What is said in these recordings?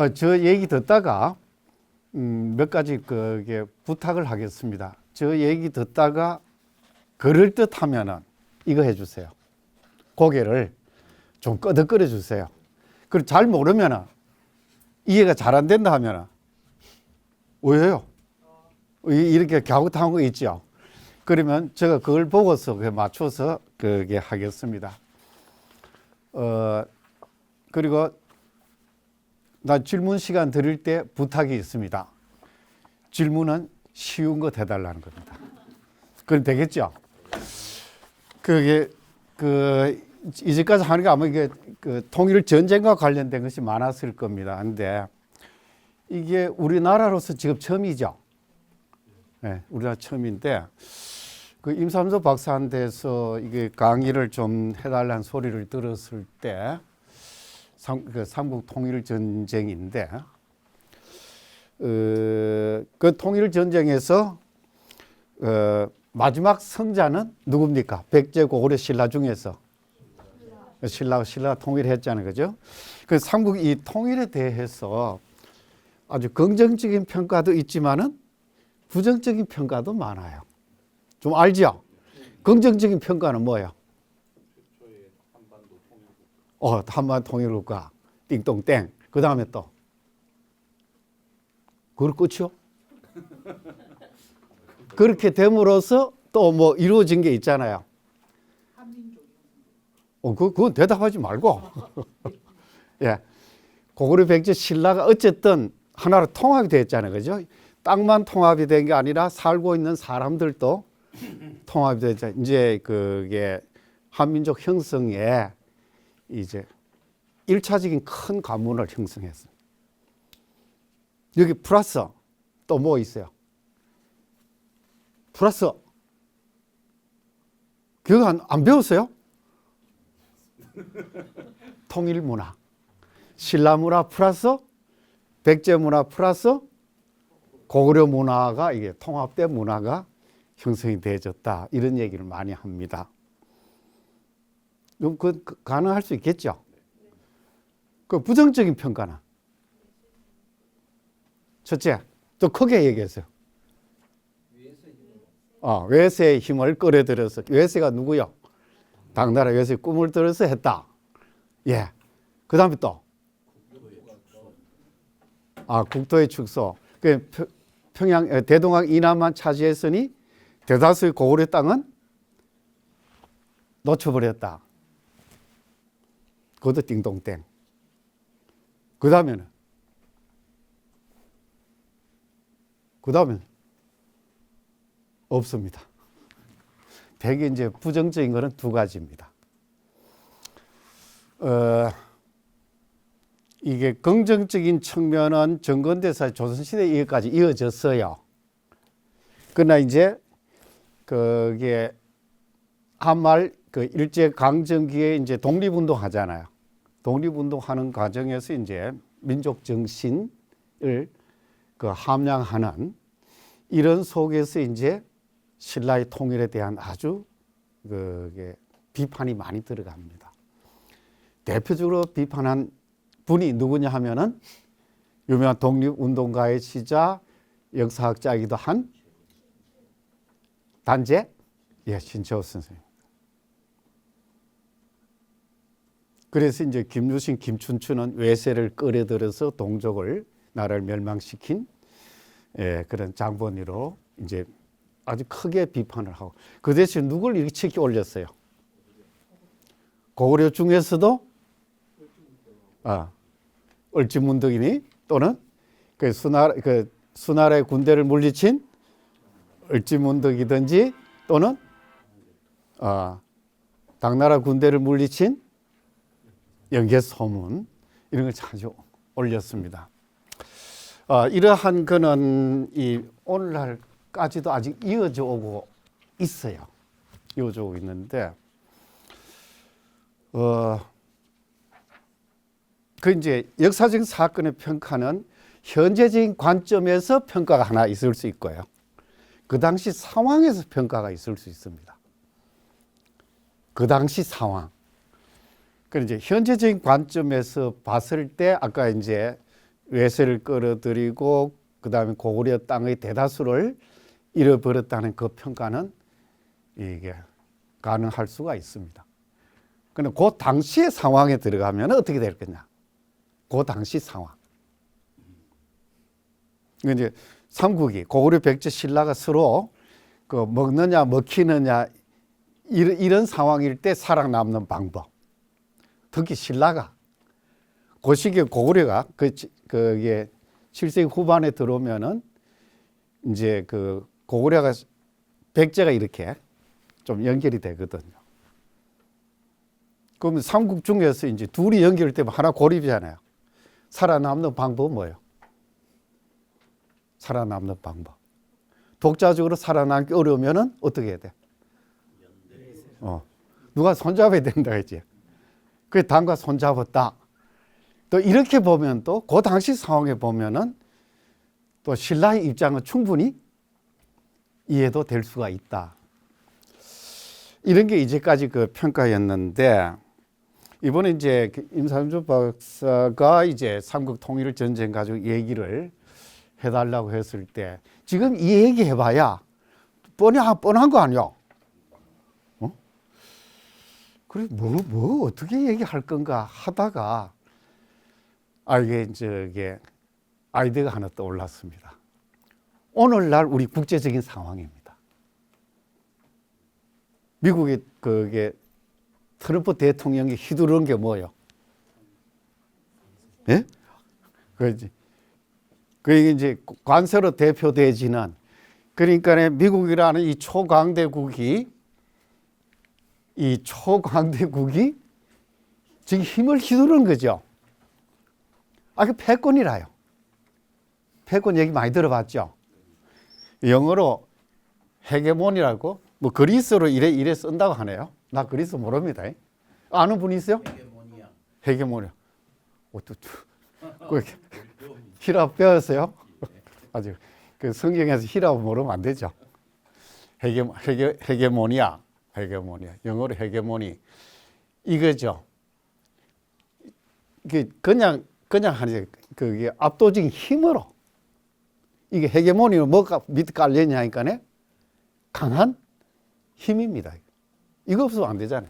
저 얘기 듣다가 몇 가지 그게 부탁을 하겠습니다. 저 얘기 듣다가 그럴듯하면은 이거 해주세요. 고개를 좀 끄덕거려 주세요. 그리고 잘 모르면은 이해가 잘 안 된다 하면은 왜요? 이렇게 갸웃한 거 있죠. 그러면 제가 그걸 보고서 맞춰서 그게 하겠습니다. 그리고 나 질문 시간 드릴 때 부탁이 있습니다. 질문은 쉬운 거 해달라는 겁니다. 그럼 되겠죠? 그게 이제까지 하는 게 아마 이게 통일 전쟁과 관련된 것이 많았을 겁니다. 근데 이게 우리나라로서 지금 처음이죠. 네, 우리나라 처음인데 임삼수 박사한테서 이게 강의를 좀 해달라는 소리를 들었을 때 삼국 통일 전쟁인데 그 통일 전쟁에서 마지막 승자는 누굽니까? 백제 고구려 신라 중에서 신라 통일했잖아요, 그죠? 그 삼국 이 통일에 대해서 아주 긍정적인 평가도 있지만은 부정적인 평가도 많아요. 좀 알죠? 긍정적인 평가는 뭐예요? 한반도 통일국가 띵동땡. 그 다음에 또 그걸 끝이요? 그렇게 됨으로써 또 뭐 이루어진 게 있잖아요. 그건 대답하지 말고. 예. 고구려 백제 신라가 어쨌든 하나로 통합이 됐잖아요. 그죠? 땅만 통합이 된 게 아니라 살고 있는 사람들도 통합이 됐죠. 이제 그게 한민족 형성에 이제 1차적인 큰 관문을 형성했습니다. 여기 플러스 또 뭐 있어요? 플러스 교육 안 배웠어요? 통일 문화, 신라 문화 플러스 백제 문화 플러스 고구려 문화가 이게 통합된 문화가 형성이 되어졌다. 이런 얘기를 많이 합니다. 그럼 그 가능할 수 있겠죠? 그 부정적인 평가는? 첫째, 또 크게 얘기했어요. 외세의 힘을 끌어들여서, 외세가 누구요? 당나라 외세의 꿈을 들어서 했다. 예. 그 다음에 또? 국토의 축소. 평양, 대동강 이남만 차지했으니 대다수의 고구려 땅은 놓쳐버렸다. 그것도 띵동땡. 그 다음에는 없습니다. 대개 이제 부정적인 거는 두 가지입니다. 이게 긍정적인 측면은 정건대사 조선시대 이것까지 이어졌어요. 그러나 이제 그게 한말 일제강점기에 이제 독립운동 하잖아요. 독립운동하는 과정에서 이제 민족 정신을 함양하는 이런 속에서 이제 신라의 통일에 대한 아주 비판이 많이 들어갑니다. 대표적으로 비판한 분이 누구냐 하면은 유명한 독립운동가이시자 역사학자이기도 한 단재 신채호 선생님. 그래서 이제 김유신, 김춘추는 외세를 끌어들여서 동족을 나라를 멸망시킨 그런 장본이로 이제 아주 크게 비판을 하고 그 대신 누굴 이렇게 치키 올렸어요? 고구려 중에서도 을지문덕이니 또는 수나라의 군대를 물리친 을지문덕이든지 또는 당나라 군대를 물리친 영계소문 이런 걸 자주 올렸습니다. 이러한 거는 이 오늘날까지도 아직 이어져 오고 있어요. 이어져 오고 있는데 이제 역사적인 사건의 평가는 현재적인 관점에서 평가가 하나 있을 수 있고요. 그 당시 상황에서 평가가 있을 수 있습니다. 그 당시 상황. 그럼 이제 현재적인 관점에서 봤을 때 아까 이제 외세를 끌어들이고 그다음에 고구려 땅의 대다수를 잃어버렸다는 그 평가는 이게 가능할 수가 있습니다. 그런데 그 당시의 상황에 들어가면 어떻게 될 거냐? 그 당시 상황. 이제 삼국이 고구려 백제 신라가 서로 그 먹느냐 먹히느냐 이런 상황일 때 살아남는 방법. 특히 신라가 그 시기에 고구려가 그게 7세기 후반에 들어오면은 이제 그 고구려가 백제가 이렇게 좀 연결이 되거든요. 그러면 삼국 중에서 이제 둘이 연결되면 하나 고립이잖아요. 살아남는 방법은 뭐예요? 살아남는 방법. 독자적으로 살아남기 어려우면은 어떻게 해야 돼? 누가 손잡아야 된다 했지. 그래 당과 손잡았다. 또 이렇게 보면 또 그 당시 상황에 보면은 또 신라의 입장은 충분히 이해도 될 수가 있다. 이런 게 이제까지 그 평가였는데 이번에 이제 임삼주 박사가 이제 삼국 통일 전쟁 가지고 얘기를 해달라고 했을 때 지금 이 얘기 해봐야 뻔한 거 아니야? 그래 뭐 어떻게 얘기할 건가 하다가 이게 아이디어가 하나 떠올랐습니다. 오늘날 우리 국제적인 상황입니다. 미국의 그게 트럼프 대통령이 휘두르는 게 뭐예요? 예? 그게 이제 관세로 대표되지는 그러니까 미국이라는 이 초강대국이 지금 힘을 휘두르는 거죠. 그 패권이라요. 패권 얘기 많이 들어봤죠. 영어로 헤게몬이라고 뭐 그리스어로 이래 쓴다고 하네요. 나 그리스어 모릅니다. 아는 분 있어요? 헤게모니아. 히랍 배웠어요? 아주 그 성경에서 히랍 모르면 안 되죠. 헤게모니아. 영어로 헤게모니 이거죠. 그냥 하는 그게 압도적인 힘으로 이게 헤게모니는 뭐가 밑에 깔려있냐니까 강한 힘입니다. 이거 없으면 안 되잖아요.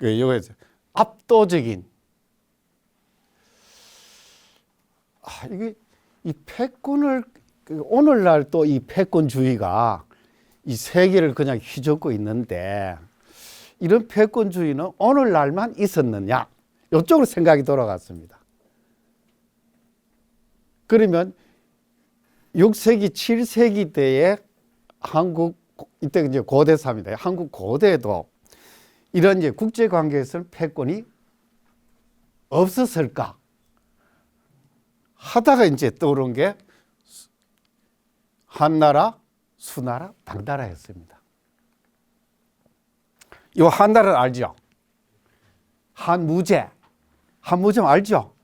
이거에서 압도적인 이게 이 패권을 오늘날 또 이 패권주의가 이 세계를 그냥 휘젓고 있는데 이런 패권주의는 오늘날만 있었느냐? 이쪽으로 생각이 돌아갔습니다. 그러면 6세기, 7세기 때에 한국 이때 이제 고대사입니다. 한국 고대에도 이런 이제 국제 관계에서는 패권이 없었을까 하다가 이제 떠오른 게 한나라, 수나라, 당나라였습니다. 이 한나라를 알죠? 한무제 알죠?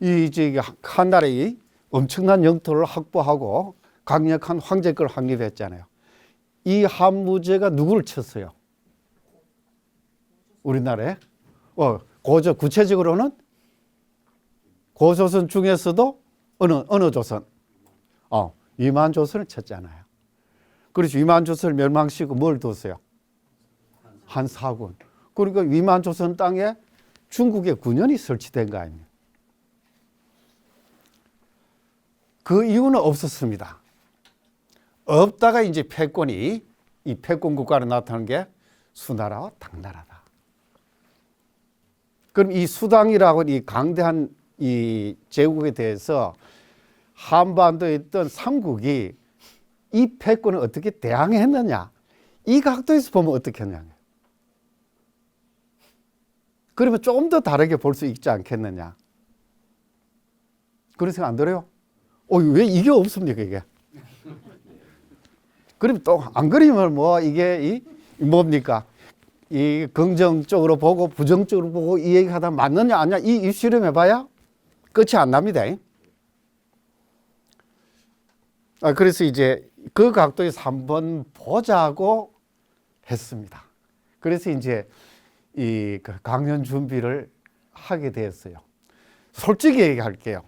이 이제 한나라의 엄청난 영토를 확보하고 강력한 황제권을 확립했잖아요. 이 한무제가 누구를 쳤어요? 우리나라에? 구체적으로는 고조선 중에서도 어느 조선? 위만조선을 쳤잖아요. 그래서 위만조선을 멸망시키고 뭘 뒀어요? 한사군. 그러니까 위만조선 땅에 중국의 군현이 설치된 거 아닙니까? 그 이유는 없었습니다. 없다가 이제 패권이 이 패권 국가로 나타난 게 수나라와 당나라다. 그럼 이 수당이라고 이 강대한 이 제국에 대해서 한반도에 있던 삼국이 이 패권을 어떻게 대항했느냐? 이 각도에서 보면 어떻게 했냐? 그러면 좀 더 다르게 볼 수 있지 않겠느냐? 그런 생각 안 들어요? 왜 이게 없습니까, 이게? 그럼 또 안 그리면 뭐 이게 뭡니까? 이 긍정적으로 보고 부정적으로 보고 이 얘기하다 맞느냐 아니냐 이 실험해봐야 끝이 안 납니다. 그래서 이제 그 각도에서 한번 보자고 했습니다. 그래서 이제 이 강연 준비를 하게 되었어요. 솔직히 얘기할게요.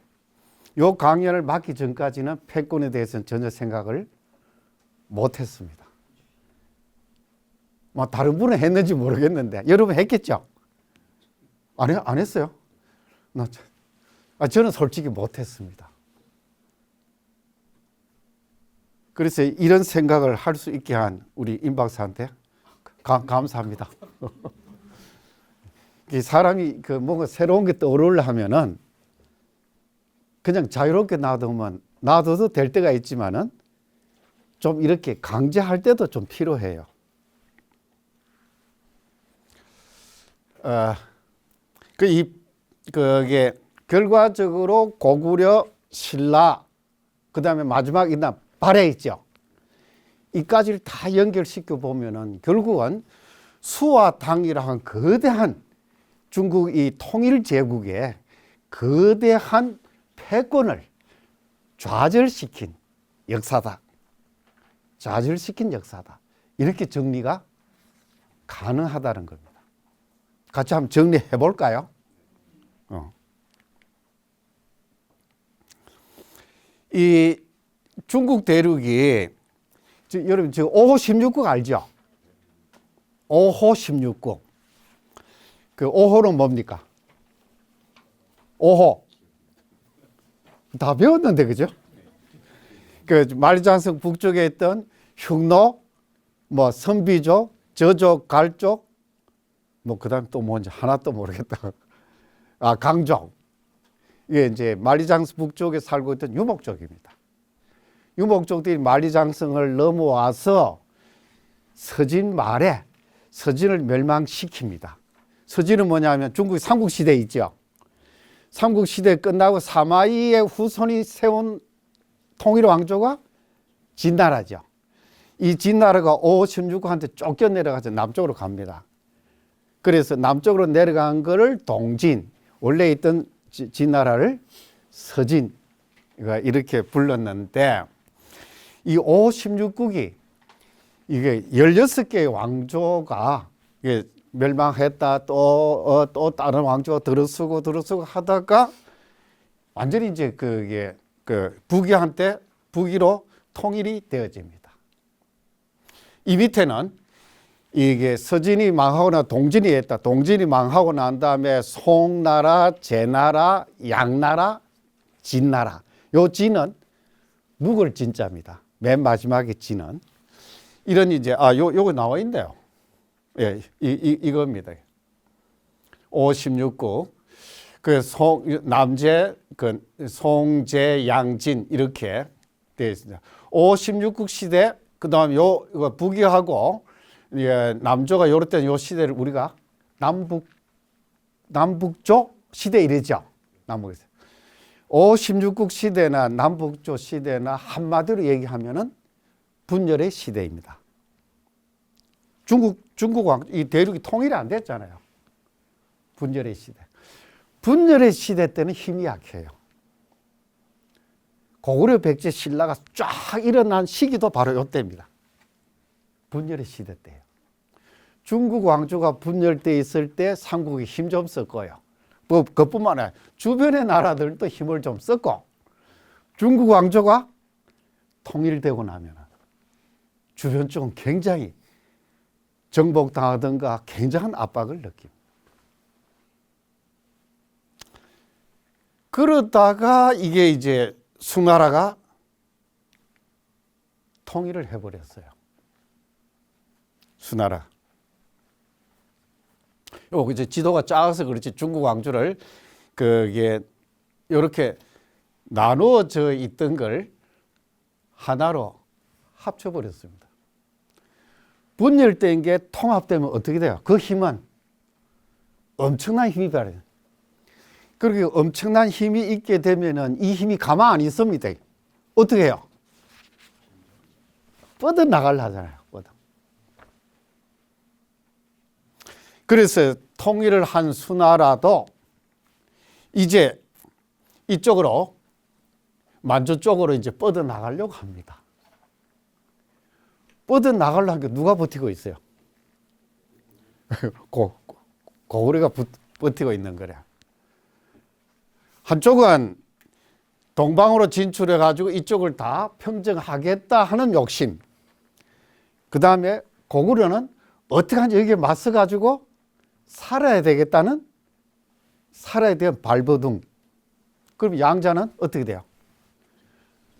요 강연을 맡기 전까지는 패권에 대해서는 전혀 생각을 못했습니다. 뭐 다른 분은 했는지 모르겠는데 여러분 했겠죠? 안 했어요? 저는 솔직히 못했습니다. 그래서 이런 생각을 할 수 있게 한 우리 임 박사한테 감사합니다. 사람이 뭔가 새로운 게 떠오르려 하면은 그냥 자유롭게 놔둬도 될 때가 있지만은 좀 이렇게 강제할 때도 좀 필요해요. 그게 결과적으로 고구려, 신라, 그 다음에 마지막 있나 발해 있죠. 이까지를 다 연결시켜 보면은 결국은 수와 당이라는 거대한 중국 이 통일 제국의 거대한 패권을 좌절시킨 역사다. 좌절시킨 역사다. 이렇게 정리가 가능하다는 겁니다. 같이 한번 정리해 볼까요? 이 중국 대륙이 여러분 지금 5호 16국 알죠? 5호 16국. 그 5호는 뭡니까? 5호. 다 배웠는데 그죠? 그 만리장성 북쪽에 있던 흉노, 뭐 선비족, 저족, 갈족, 뭐 그다음 또 뭔지 하나도 모르겠다. 강족. 이게 이제 만리장성 북쪽에 살고 있던 유목족입니다. 유목족들이 만리장성을 넘어와서 서진 말에 서진을 멸망시킵니다. 서진은 뭐냐면 중국 삼국시대 있죠. 삼국시대 끝나고 사마이의 후손이 세운 통일 왕조가 진나라죠. 이 진나라가 5호 16국한테 쫓겨 내려가서 남쪽으로 갑니다. 그래서 남쪽으로 내려간 거를 동진, 원래 있던 진나라를 서진 이렇게 불렀는데 이 5호 16국이 이게 16개의 왕조가 이게 멸망했다 또 다른 왕조가 들어서고 하다가 완전히 이제 그게 북이한테 북이로 통일이 되어집니다. 이 밑에는 이게 서진이 망하거나 동진이 했다. 동진이 망하고 난 다음에 송나라, 제나라, 양나라, 진나라. 요 진은 묵을 진자입니다. 맨 마지막에 진은 이런 이제 요거 나와 있네요. 예, 이겁니다. 56국 그 남제 송제 양진 이렇게 되어 있습니다. 56국 시대 그다음 요 북이하고 남조가 요럴 때는 요 시대를 우리가 남북조 시대 이랬죠. 남북에서 56국 시대나 남북조 시대나 한마디로 얘기하면은 분열의 시대입니다. 중국 이 대륙이 통일이 안 됐잖아요. 분열의 시대. 분열의 시대 때는 힘이 약해요. 고구려 백제 신라가 쫙 일어난 시기도 바로 이때입니다. 분열의 시대 때예요. 중국 왕조가 분열돼 있을 때 삼국이 힘 좀 썼고요. 그것뿐만 아니라 주변의 나라들도 힘을 좀 썼고 중국 왕조가 통일되고 나면 주변 쪽은 굉장히 정복당하든가 굉장한 압박을 느낍니다. 그러다가 이게 이제 수나라가 통일을 해버렸어요. 수나라. 요 이제 지도가 작아서 그렇지 중국 왕조를 그게 이렇게 나누어져 있던 걸 하나로 합쳐버렸습니다. 분열된 게 통합되면 어떻게 돼요? 그 힘은 엄청난 힘이 발휘해요. 그렇게 엄청난 힘이 있게 되면은 이 힘이 가만 안 있습니다. 어떻게 해요? 뻗어 나가려 하잖아요. 뻗어. 그래서 통일을 한 수나라도 이제 이쪽으로 만주 쪽으로 이제 뻗어 나가려고 합니다. 뻗어 나가려는 게 누가 버티고 있어요? 고구려가 버티고 있는 거래. 한쪽은 동방으로 진출해 가지고 이쪽을 다 평정하겠다 하는 욕심. 그 다음에 고구려는 어떻게 하는지 여기에 맞서 가지고 살아야 되겠다는, 살아야 되는 발버둥. 그럼 양자는 어떻게 돼요?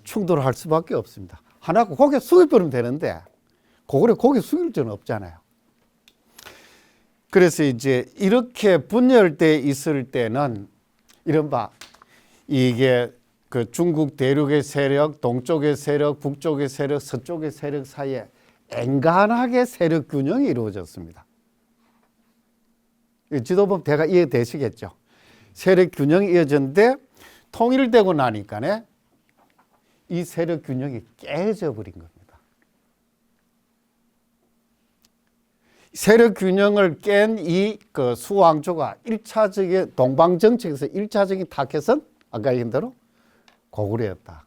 충돌할 수밖에 없습니다. 하나가 고개 숙여버리면 되는데 고구려 고개 숙일 줄은 없잖아요. 그래서 이제 이렇게 분열돼 있을 때는 이른바 이게 그 중국 대륙의 세력, 동쪽의 세력, 북쪽의 세력, 서쪽의 세력 사이에 엔간하게 세력 균형이 이루어졌습니다. 지도법 대가 이해되시겠죠? 세력 균형이 이어졌는데 통일되고 나니까 이 세력 균형이 깨져 버린 겁니다. 세력 균형을 깬 이 그 수왕조가 1차적인 동방 정책에서 1차적인 타겟은 아까 얘기한 대로 고구려였다.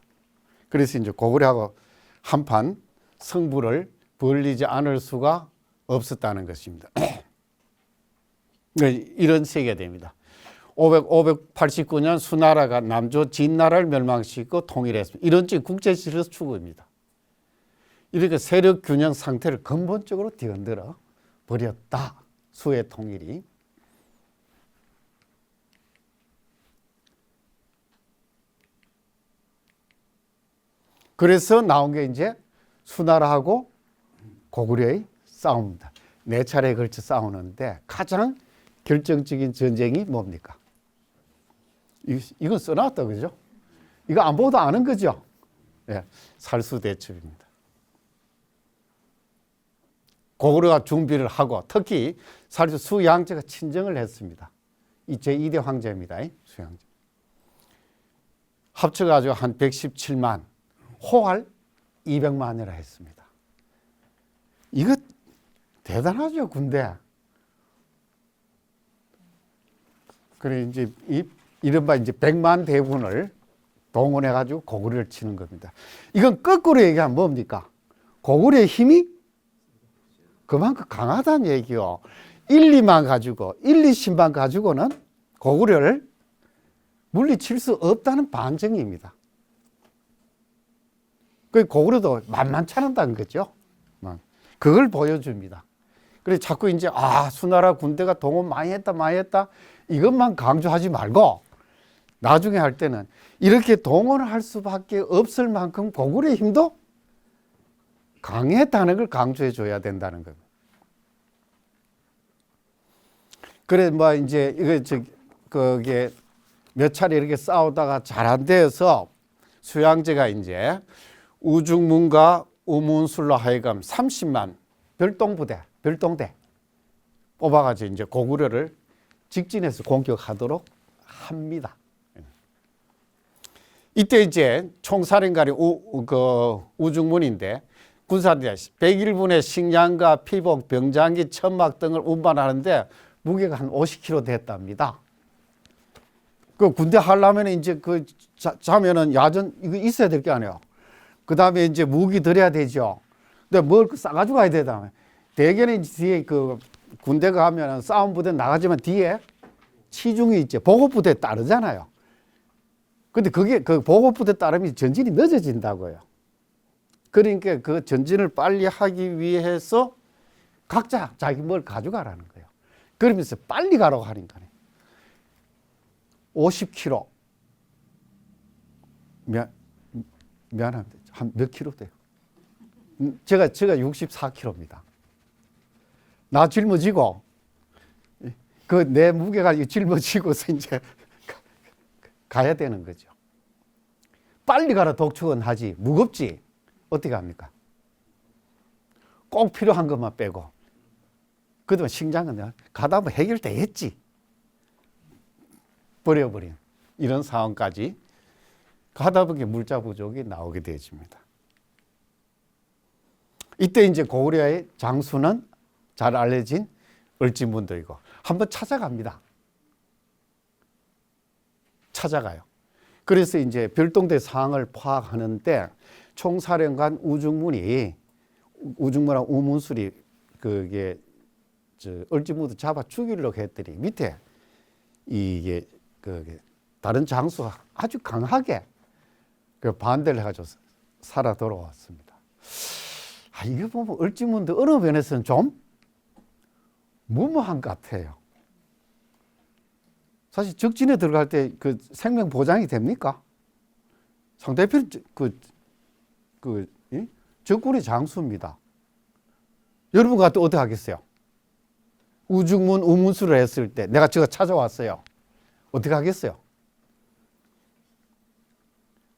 그래서 이제 고구려하고 한판 승부를 벌리지 않을 수가 없었다는 것입니다. 이런 세계됩니다. 589년 수나라가 남조 진나라를 멸망시키고 통일했습니다. 이런 쪽이 국제질서 추구입니다. 이렇게 세력 균형 상태를 근본적으로 뒤흔들어 버렸다. 수의 통일이. 그래서 나온 게 이제 수나라하고 고구려의 싸움입니다. 4차례에 걸쳐 싸우는데 가장 결정적인 전쟁이 뭡니까? 이건 써놨다, 그죠? 이거 안 보고도 아는 거죠? 네, 살수대첩입니다. 고구려가 준비를 하고 특히 살수 수양제가 친정을 했습니다. 이 제2대 황제입니다. 수양제. 합쳐가지고 한 117만, 호활 200만이라 했습니다. 이거 대단하죠, 군대. 그래 이제 이른바 이제 100만 대군을 동원해가지고 고구려를 치는 겁니다. 이건 거꾸로 얘기하면 뭡니까? 고구려의 힘이 그만큼 강하다는 얘기요. 1, 2만 가지고, 1, 20만 가지고는 고구려를 물리칠 수 없다는 반증입니다. 그 고구려도 만만치 않다는 거죠. 그걸 보여줍니다. 그래서 자꾸 이제 수나라 군대가 동원 많이 했다 이것만 강조하지 말고 나중에 할 때는 이렇게 동원을 할 수밖에 없을 만큼 고구려의 힘도 강했다는 걸 강조해 줘야 된다는 겁니다. 그래 뭐 이제 이거 그게 몇 차례 이렇게 싸우다가 잘 안 돼서 수양제가 이제 우중문과 우문술로 하여금 30만 별동대 뽑아가지고 이제 고구려를 직진해서 공격하도록 합니다. 이때 이제 총사령관이 우중문인데 군사들이 101분의 식량과 피복, 병장기, 천막 등을 운반하는데 무게가 한 50kg 됐답니다. 그 군대 하려면 이제 자면은 야전 이거 있어야 될 게 아니에요. 그 다음에 이제 무기 들여야 되죠. 근데 뭘 싸가지고 가야 되다. 대개는 뒤에 그 군대가 하면 싸움 부대 나가지만 뒤에 치중이 있죠. 보급부대 따르잖아요. 근데 그게 그 보급부대 따르면 전진이 늦어진다고요. 그러니까 그 전진을 빨리 하기 위해서 각자 자기 뭘 가져가라는 거예요. 그러면서 빨리 가라고 하는 거예요. 50kg. 미안합니다. 한 몇 킬로 돼요? 제가 64kg입니다. 나 짊어지고 그 내 무게가 짊어지고서 이제 가야 되는 거죠. 빨리 가라 독촉은 하지 무겁지 어떻게 합니까? 꼭 필요한 것만 빼고 그동안 식량은 가다 보면 해결되겠지. 버려버린 이런 상황까지 가다 보면 물자 부족이 나오게 되어집니다. 이때 이제 고구려의 장수는 잘 알려진 을지문덕이고 한번 찾아갑니다. 찾아가요. 그래서 이제 별동대 상황을 파악하는데 총사령관 우중문하고 우문술이 그게 을지문덕 잡아 죽이려고 했더니 밑에 이게 다른 장수가 아주 강하게 그 반대를 해가지고 살아 돌아왔습니다. 이게 보면 을지문덕 어느 면에서는 좀 무모한 것 같아요. 사실 적진에 들어갈 때 그 생명 보장이 됩니까? 상대편 적군의 장수입니다. 여러분 같은 어떻게 하겠어요? 우중문 우문수를 했을 때 내가 저거 찾아왔어요. 어떻게 하겠어요?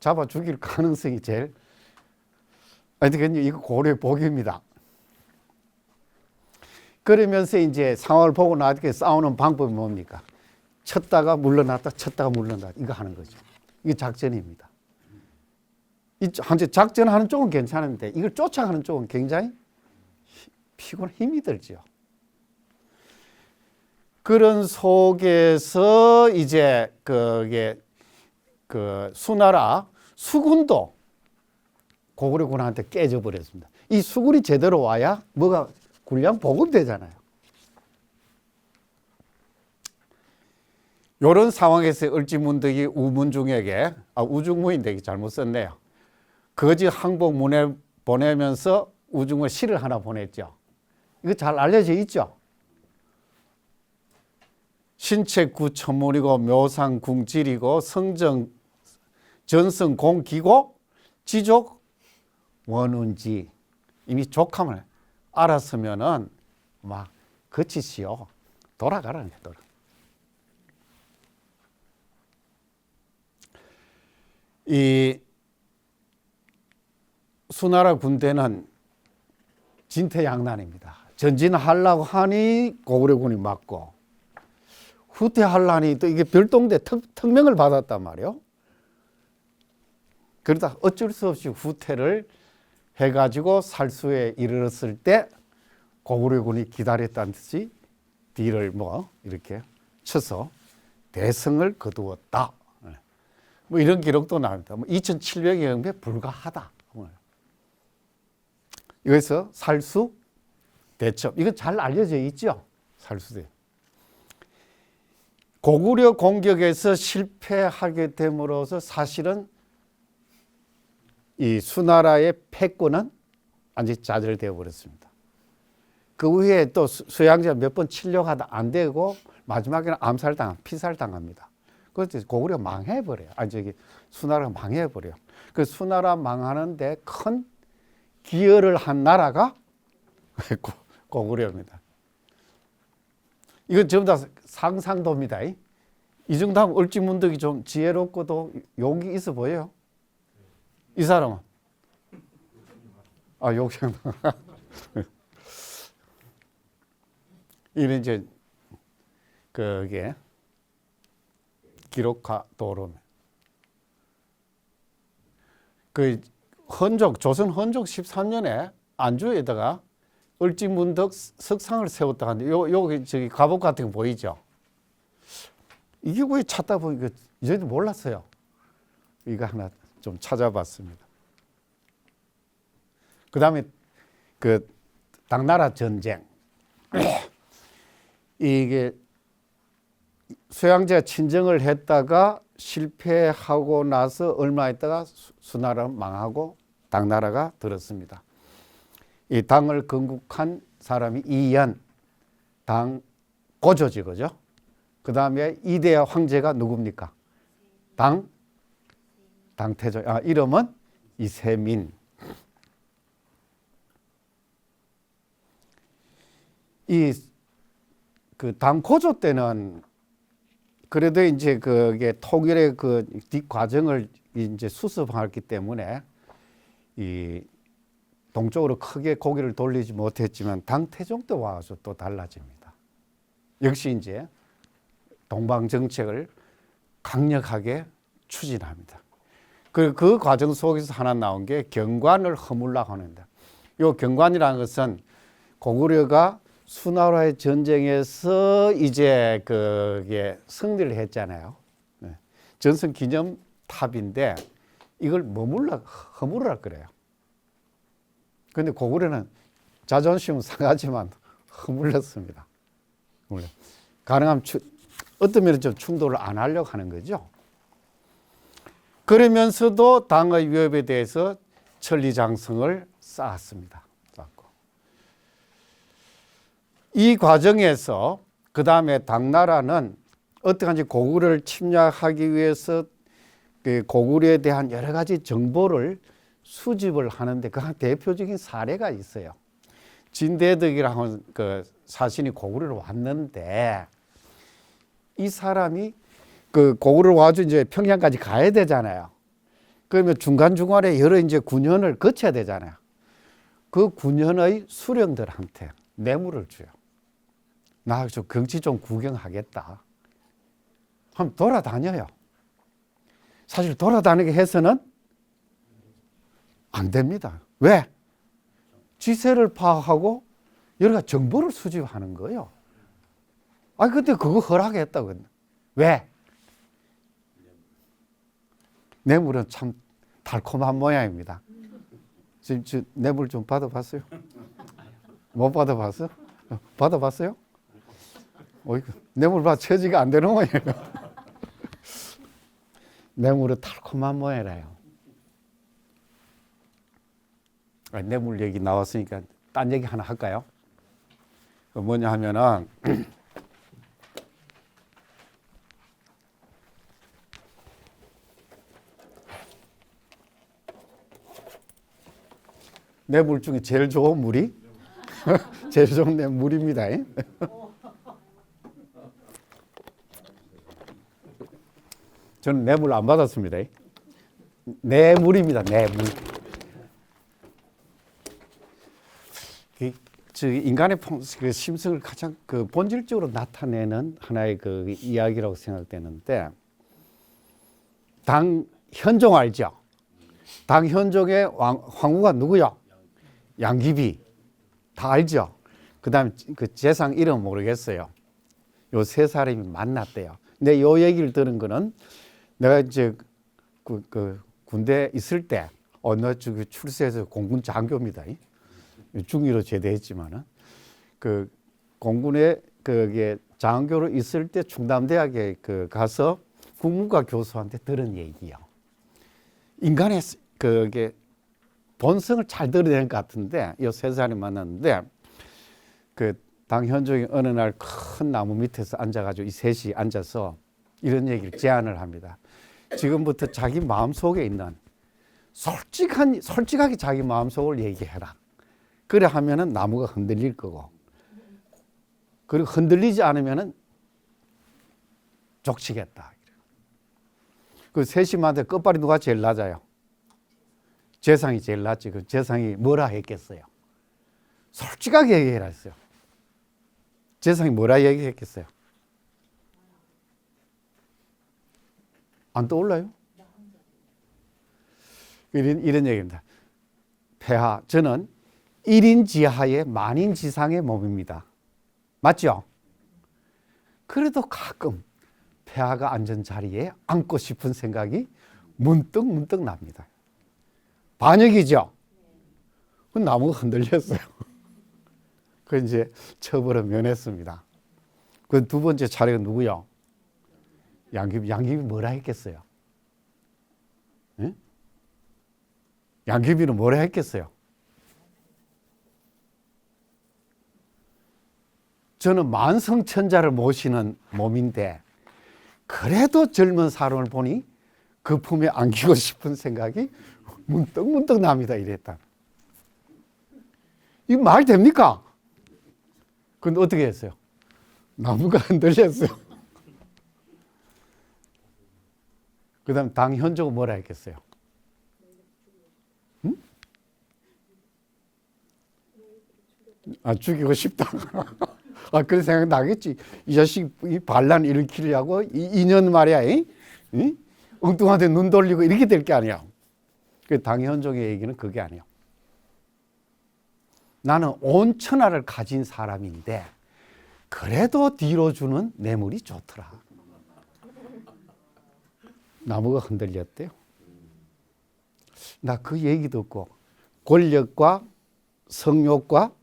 잡아 죽일 가능성이 제일. 이거 고려의 복입니다. 그러면서 이제 상황을 보고 나서 싸우는 방법이 뭡니까? 쳤다가 물러났다, 쳤다가 물러났다. 이거 하는 거죠. 이게 작전입니다. 작전하는 쪽은 괜찮은데 이걸 쫓아가는 쪽은 굉장히 피곤 힘이 들죠. 그런 속에서 이제 수나라 수군도 고구려군한테 깨져버렸습니다. 이 수군이 제대로 와야 뭐가 군량 보급되잖아요. 이런 상황에서 을지문덕이 우문중에게, 우중문인데 잘못 썼네요. 거지 항복 보내면서 우중을 시를 하나 보냈죠. 이거 잘 알려져 있죠. 신책구 천문이고 묘상궁질이고 성정 전성공기고 지족 원운지. 이미 족함을 알았으면은 막 거치시오. 돌아가라는 거야. 이 수나라 군대는 진퇴양난입니다. 전진하려고 하니 고구려군이 맞고, 후퇴하려니 또 이게 별동대 특명을 받았단 말이에요. 그러다 어쩔 수 없이 후퇴를 해가지고 살수에 이르렀을 때 고구려군이 기다렸다는 듯이 뒤를 이렇게 쳐서 대승을 거두었다. 이런 기록도 나옵니다. 2,700여 명에 불과하다. 여기서 살수 대첩. 이건 잘 알려져 있죠. 살수대. 고구려 공격에서 실패하게 됨으로써 사실은 이 수나라의 패권은 완전히 좌절되어 버렸습니다. 그 후에 또 수양제 몇 번 치려하다 안 되고 마지막에는 피살당합니다. 그래서 고구려 망해버려요. 수나라가 망해버려요. 그 수나라 망하는데 큰 기여를 한 나라가 고구려입니다. 이건 전부 다 상상도입니다. 이 정도 하면 을지문덕이 좀 지혜롭고도 용기 있어 보여요. 이 사람은 욕심. 이런 이제 그게 기록화 도로. 조선 헌족 13년에 안주에다가 을지문덕 석상을 세웠다 하는데 여기 저기 갑옷 같은 거 보이죠? 이게 왜 찾다 보니까 저희도 몰랐어요. 이거 하나 좀 찾아봤습니다. 그 다음에 당나라 전쟁. 이게 수양제가 친정을 했다가 실패하고 나서 얼마 있다가 수나라는 망하고 당나라가 들었습니다. 이 당을 건국한 사람이 이연, 당 고조지, 그죠? 그 다음에 이대야 황제가 누굽니까? 당태조. 이름은 이세민. 당 고조 때는 그래도 이제 그게 통일의 뒷 과정을 이제 수습했기 때문에 이 동쪽으로 크게 고개를 돌리지 못했지만 당태종 때 와서 또 달라집니다. 역시 이제 동방 정책을 강력하게 추진합니다. 그 과정 속에서 하나 나온 게 경관을 허물라고 하는데, 이 경관이라는 것은 고구려가 수나라의 전쟁에서 이제 그게 승리를 했잖아요. 전선 기념탑인데 이걸 허물으라 그래요. 그런데 고구려는 자존심은 상하지만 허물렸습니다. 가능하면 어떤 면은 좀 충돌을 안 하려고 하는 거죠. 그러면서도 당의 위협에 대해서 천리장성을 쌓았습니다. 쌓고. 이 과정에서 그 다음에 당나라는 어떠한지 고구려를 침략하기 위해서 그 고구려에 대한 여러 가지 정보를 수집을 하는데 그 한 대표적인 사례가 있어요. 진대덕이라는 그 사신이 고구려로 왔는데 이 사람이 그 고구려로 와서 이제 평양까지 가야 되잖아요. 그러면 중간중간에 여러 이제 군현을 거쳐야 되잖아요. 그 군현의 수령들한테 뇌물을 줘요. 나 좀 경치 좀 구경하겠다. 한번 돌아다녀요. 사실 돌아다니게 해서는 안 됩니다. 왜? 지세를 파악하고 여러 가지 정보를 수집하는 거예요. 아, 근데 그거 허락했다고. 왜? 뇌물은 참 달콤한 모양입니다. 지금 뇌물 좀 받아봤어요? 못 받아봤어? 받아봤어요? 뇌물 받아 처지가 안 되는 모양이에요. 뇌물은 달콤한 모양이래요. 뇌물 얘기 나왔으니까 딴 얘기 하나 할까요? 뭐냐 하면은 뇌물 중에 제일 좋은 물이 제일 좋은 뇌물입니다. 저는 뇌물 안 받았습니다. 뇌물입니다. 뇌물. 인간의 그 심성을 가장 그 본질적으로 나타내는 하나의 그 이야기라고 생각되는데, 당 현종 알죠? 당 현종의 황후가 누구요? 양귀비. 다 알죠? 그 다음에 그 재상 이름 모르겠어요. 요 세 사람이 만났대요. 근데 요 얘기를 들은 거는 내가 이제 그 군대 있을 때 어느 쪽 출세해서 공군 장교입니다. 중위로 제대했지만은 그 공군에 그게 장교로 있을 때 충남대학에 그 가서 국문과 교수한테 들은 얘기요. 인간의 그게 본성을 잘 드러내는 것 같은데 이 세 사람이 만났는데 그 당 현종이 어느 날 큰 나무 밑에서 앉아가지고 이 셋이 앉아서 이런 얘기를 제안을 합니다. 지금부터 자기 마음속에 있는 솔직하게 자기 마음속을 얘기해라. 그래 하면은 나무가 흔들릴 거고, 그리고 흔들리지 않으면은 족치겠다. 그 세심한테 끝발이 누가 제일 낮아요? 재상이 제일 낮지. 그 재상이 뭐라 했겠어요? 솔직하게 얘기해라 했어요. 재상이 뭐라 얘기했겠어요? 안 떠올라요? 이런 얘기입니다. 폐하, 저는 1인 지하에 만인 지상의 몸입니다. 맞죠? 그래도 가끔 폐하가 앉은 자리에 앉고 싶은 생각이 문득 납니다. 반역이죠? 그 나무가 흔들렸어요. 그 이제 처벌을 면했습니다. 그 두 번째 차례가 누구요? 양귀비 뭐라 했겠어요? 네? 양귀비는 뭐라 했겠어요? 저는 만성천자를 모시는 몸인데 그래도 젊은 사람을 보니 그 품에 안기고 싶은 생각이 문득 납니다. 이랬다. 이 말 됩니까? 근데 어떻게 했어요? 나무가 흔들렸어요. 그 다음 당 현종은 뭐라 했겠어요? 응? 아, 죽이고 싶다. 아, 그런 생각 나겠지. 이 자식 이 반란 일으키려고 2년 말이야. 응? 엉뚱한테 눈 돌리고 이렇게 될 게 아니야. 그 당현종의 얘기는 그게 아니야. 나는 온 천하를 가진 사람인데 그래도 뒤로 주는 뇌물이 좋더라. 나무가 흔들렸대요. 나 그 얘기 듣고 권력과 성욕과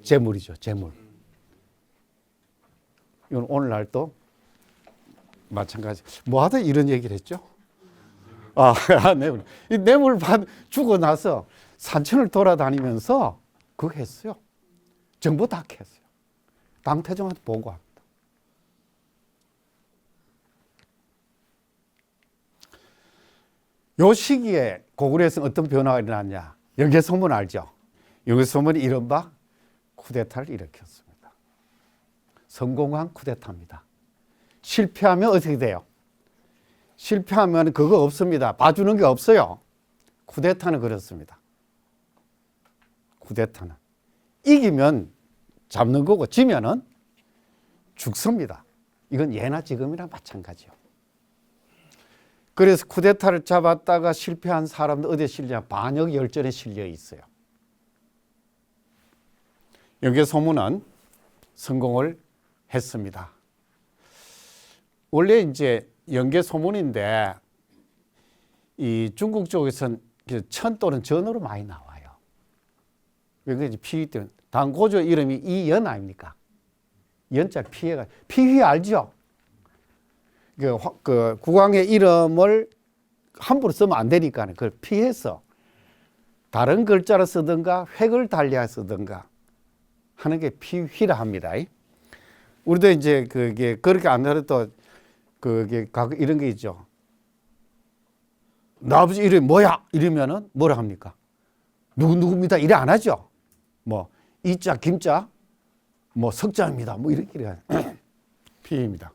재물이죠. 재물. 이건 오늘날 또 마찬가지. 뭐 하다 이런 얘기를 했죠? 뇌물. 이 뇌물 주고 나서 산천을 돌아다니면서 그거 했어요. 정보 다 했어요. 당태종한테 보고합니다. 요 시기에 고구려에서 어떤 변화가 일어났냐? 영계소문 알죠? 영계소문이 이른바 쿠데타를 일으켰습니다. 성공한 쿠데타입니다. 실패하면 어떻게 돼요? 실패하면 그거 없습니다. 봐주는 게 없어요. 쿠데타는 그렇습니다. 쿠데타는 이기면 잡는 거고 지면은 죽습니다. 이건 예나 지금이랑 마찬가지요. 그래서 쿠데타를 잡았다가 실패한 사람들 어디에 실려? 반역열전에 실려 있어요. 영계소문은 성공을 했습니다. 원래 이제 영계소문인데 이 중국 쪽에서는 천 또는 전으로 많이 나와요. 왜 그런지 피휘 때문에. 당고조 이름이 이연 아닙니까? 연자 피해가 피휘 알죠? 그 국왕의 이름을 함부로 쓰면 안 되니까 그걸 피해서 다른 글자를 쓰든가 획을 달리하 쓰든가 하는 게 피휘라 합니다. 우리도 이제 그게 그렇게 안 하더라도 그게 이런 게 있죠. 나 아버지 이름이 뭐야? 이러면은 뭐라 합니까? 누구입니다. 이래 안 하죠. 뭐 이자 김자 뭐 석자입니다. 뭐 이렇게 피입니다.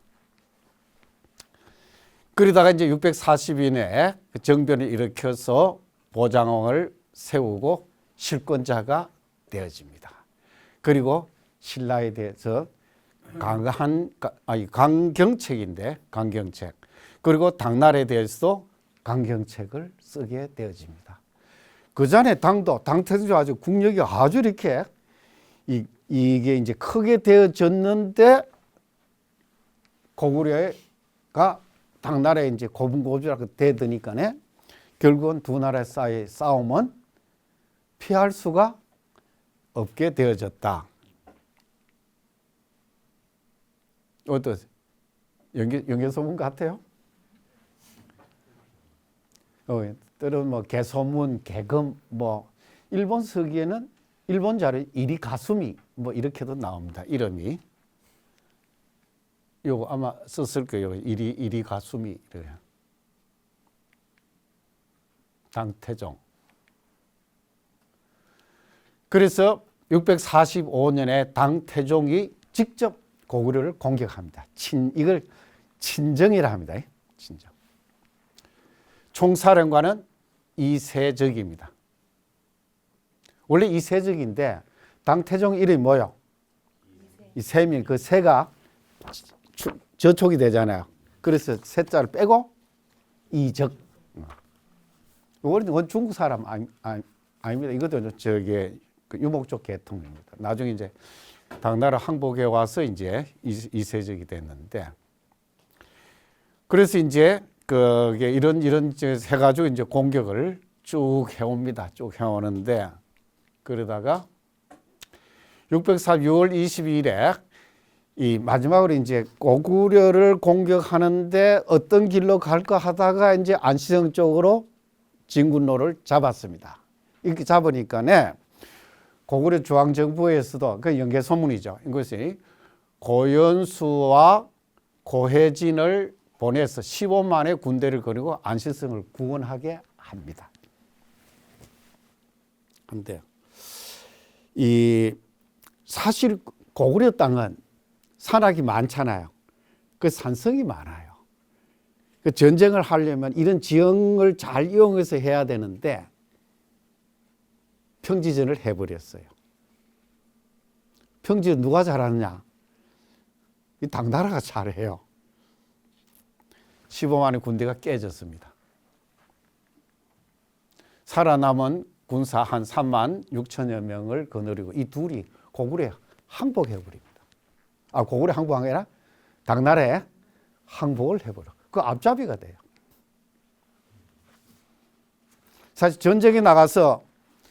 그러다가 이제 640년에 정변을 일으켜서 보장왕을 세우고 실권자가 되어집니다. 그리고 신라에 대해서 강경책인데 강경책. 그리고 당나라에 대해서도 강경책을 쓰게 되어집니다. 그 전에 당태종도 아주 국력이 아주 이렇게 이게 이제 크게 되어졌는데 고구려가 당나라에 이제 고분고주라고 되더니까네 결국은 두 나라의 사이의 싸움은 피할 수가 없게 되어졌다. 어떠세요? 연계소문 같아요? 때론 뭐 개소문, 개금 뭐 일본 서기에는 일본 자료 이리가수미 뭐 이렇게도 나옵니다. 이름이 요거 아마 썼을 거예요. 이리가수미 당태종. 그래서 645년에 당태종이 직접 고구려를 공격합니다. 이걸 친정이라 합니다. 친정. 총사령관은 이세적입니다. 원래 이세적인데 당태종 이름이 뭐요? 이세민. 그 세가 저촉이 되잖아요. 그래서 세자를 빼고 이적. 이건 중국 사람 아닙니다. 이것도 저기 유목적 계통입니다. 나중에 이제 당나라 항복에 와서 이제 이세적이 됐는데, 그래서 이제 그게 이런 해가지고 이제 공격을 쭉 해옵니다. 쭉 해오는데, 그러다가 604 6월 22일에 이 마지막으로 이제 고구려를 공격하는데 어떤 길로 갈까 하다가 이제 안시성 쪽으로 진군로를 잡았습니다. 이렇게 잡으니까네 고구려 중앙정부에서도 그 연계소문이죠. 이것이 고연수와 고혜진을 보내서 15만의 군대를 거느리고 안시성을 구원하게 합니다. 근데 이 사실 고구려 땅은 산악이 많잖아요. 그 산성이 많아요. 그 전쟁을 하려면 이런 지형을 잘 이용해서 해야 되는데 평지전을 해버렸어요. 평지전 누가 잘하느냐? 이 당나라가 잘해요. 15만의 군대가 깨졌습니다. 살아남은 군사 한 3만 6천여 명을 거느리고 이 둘이 고구려에 항복해버립니다. 고구려 항복한 게 아니라 당나라에 항복을 해버려. 그 앞잡이가 돼요. 사실 전쟁에 나가서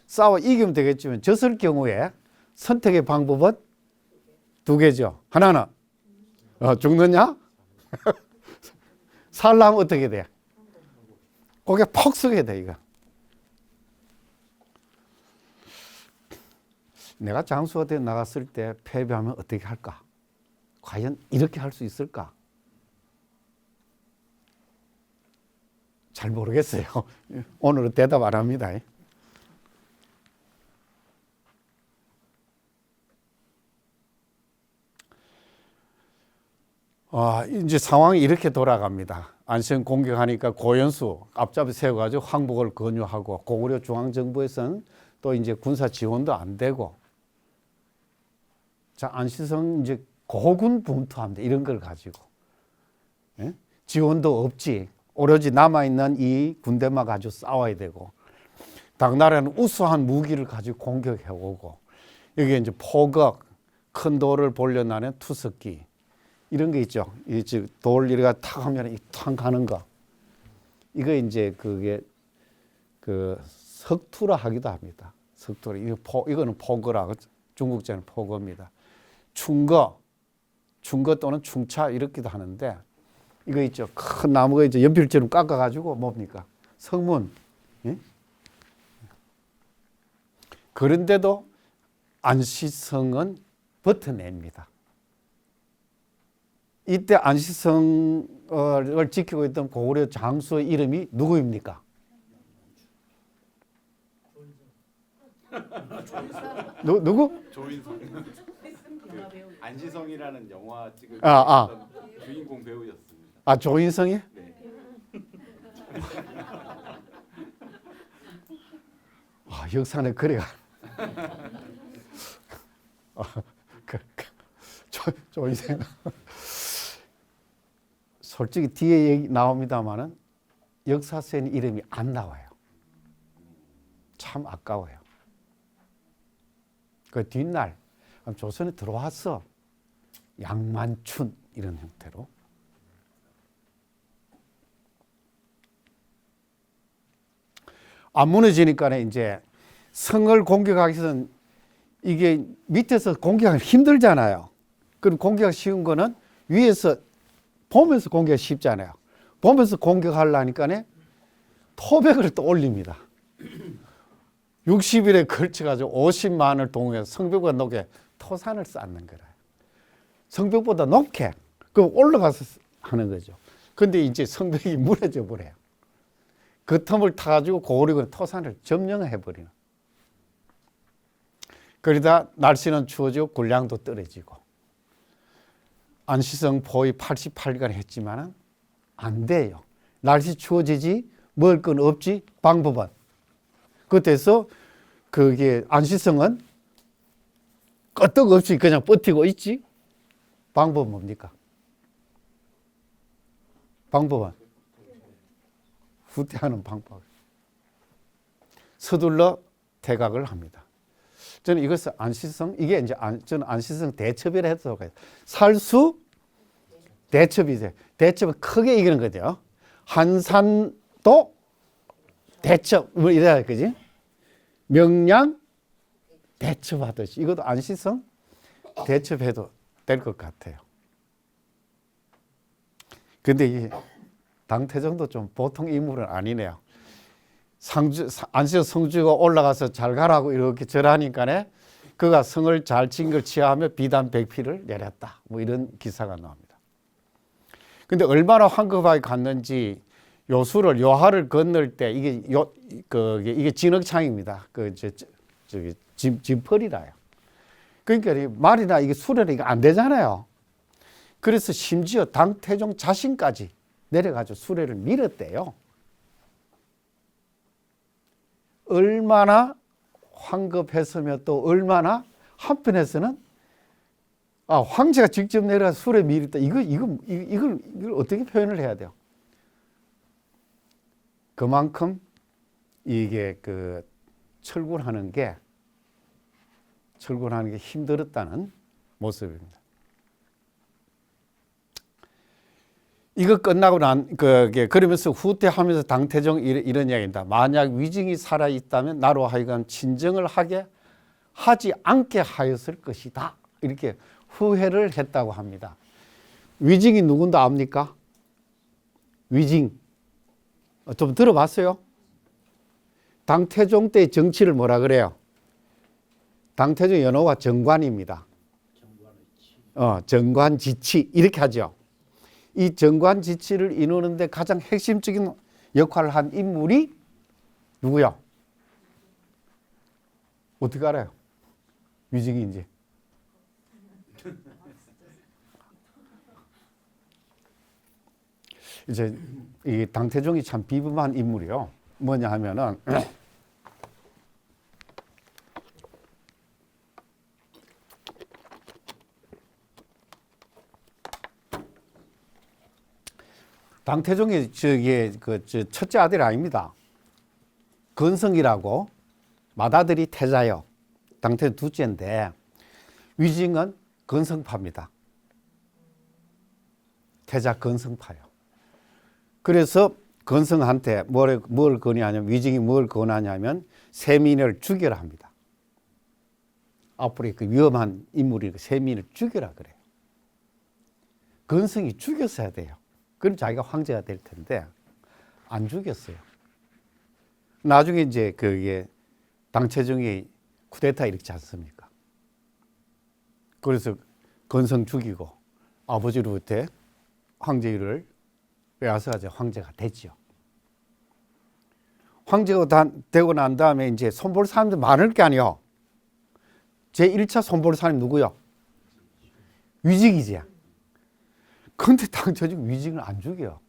싸워 이기면 되겠지만 졌을 경우에 선택의 방법은 두 개죠. 하나는 죽느냐? 살려면 어떻게 돼? 고개 퍽 숙여야 돼, 이거. 내가 장수한테 나갔을 때 패배하면 어떻게 할까? 과연 이렇게 할 수 있을까? 잘 모르겠어요. 오늘은 대답 안 합니다. 이제 상황이 이렇게 돌아갑니다. 안시성 공격하니까 고연수 앞잡이 세워가지고 항복을 권유하고 고구려 중앙정부에서는 또 이제 군사 지원도 안 되고 자, 안시성 이제 고군분투합니다. 이런 걸 가지고. 예? 지원도 없지. 오로지 남아있는 이 군대만 가지고 싸워야 되고. 당나라는 우수한 무기를 가지고 공격해 오고. 여기 이제 포격, 큰 돌을 벌려나는 투석기. 이런 게 있죠. 이 돌 이렇게 탁 하면 탁 가는 거. 이거 이제 그게 그 석투라 하기도 합니다. 석투라. 이거는 포거라. 중국제는 포거입니다. 충거 또는 충차 이렇게도 하는데 이거 있죠. 큰 나무가 이제 연필처럼 깎아가지고 뭡니까? 성문. 예? 그런데도 안시성은 버텨냅니다. 이때 안시성을 지키고 있던 고구려 장수의 이름이 누구입니까? 누구? 조인성. 안시성이라는 영화 찍을 주인공 배우였습니다. 조인성이? 네. 역사는 그래가. 조인성. 솔직히 뒤에 얘기 나옵니다만은 역사서에는 이름이 안 나와요. 참 아까워요. 그 뒷날 조선에 들어왔어. 양만춘 이런 형태로. 안 무너지니까 이제 성을 공격하기 위해서는 이게 밑에서 공격하기 힘들잖아요. 그럼 공격하기 쉬운 거는 위에서 보면서 공격하기 쉽잖아요. 보면서 공격하려니까 토백을 또 올립니다. 60일에 걸쳐가지고 50만을 동원해서 성벽보다 높게 토산을 쌓는 거라. 성벽보다 높게 그럼 올라가서 하는 거죠. 근데 이제 성벽이 무너져 버려요. 그 틈을 타가지고 고구려군의 토산을 점령해 버리는. 그러다 날씨는 추워지고 군량도 떨어지고 안시성 포위 88일간 했지만은 안 돼요. 날씨 추워지지 먹을 건 없지 방법은. 그때서 그게 안시성은 끄떡없이 그냥 버티고 있지. 방법은 뭡니까? 방법은 후퇴하는 방법. 서둘러 퇴각을 합니다. 저는 이것을 안시성 이게 이제 저는 안시성 대첩이라 해서 살수 대첩이죠. 대첩은 크게 이기는 거죠. 한산도 대첩 뭐 이래야 그지? 명량 대첩하듯이 이것도 안시성 대첩해도 될 것 같아요. 근데 이 당태정도 좀 보통 인물은 아니네요. 안시성 성주가 올라가서 잘 가라고 이렇게 절하니까 그가 성을 잘 친 걸 취하하며 비단 100피를 내렸다. 뭐 이런 기사가 나옵니다. 근데 얼마나 황급하게 갔는지 요하를 건널 때 이게 진흙창입니다. 진펄이라요. 그러니까 말이나 이게 수레는 이게 안 되잖아요. 그래서 심지어 당태종 자신까지 내려가지고 수레를 밀었대요. 얼마나 황급했으며 또 얼마나 한편에서는 황제가 직접 내려가서 수레 밀었다. 이걸 어떻게 표현을 해야 돼요? 그만큼 이게 철군하는 게 힘들었다는 모습입니다. 이거 끝나고 그러면서 후퇴하면서 당태종 이런 이야기입니다. 만약 위증이 살아있다면 나로 하여금 친정을 하지 않게 하였을 것이다. 이렇게 후회를 했다고 합니다. 위증이 누군지 압니까? 위징. 좀 들어봤어요? 당태종 때 정치를 뭐라 그래요? 당태종 연호가 정관입니다. 정관지치 이렇게 하죠. 이 정관지치를 이루는데 가장 핵심적인 역할을 한 인물이 누구야? 어떻게 알아요? 위증인지. 이제 이 당태종이 참 비범한 인물이요. 뭐냐 하면은 당태종이 첫째 아들이 아닙니다. 건성이라고 맏아들이 태자요. 당태종 둘째인데 위징은 건성파입니다. 태자 건성파요. 그래서 건성한테 뭘 권하냐면 위징이 뭘 권하냐면 세민을 죽여라 합니다. 앞으로 그 위험한 인물이 세민을 죽여라 그래요. 건성이 죽였어야 돼요. 그럼 자기가 황제가 될 텐데 안 죽였어요. 나중에 이제 그게 당태종이 쿠데타 일으키지 않습니까? 그래서 건성 죽이고 아버지로부터 황제를 빼앗아 가지고 황제가 됐죠. 황제가 되고 난 다음에 이제 손볼 사람들 많을 게 아니요. 제 1차 손볼 사람이 누구요? 위직이지. 근데 당태종 위직을 안 죽여.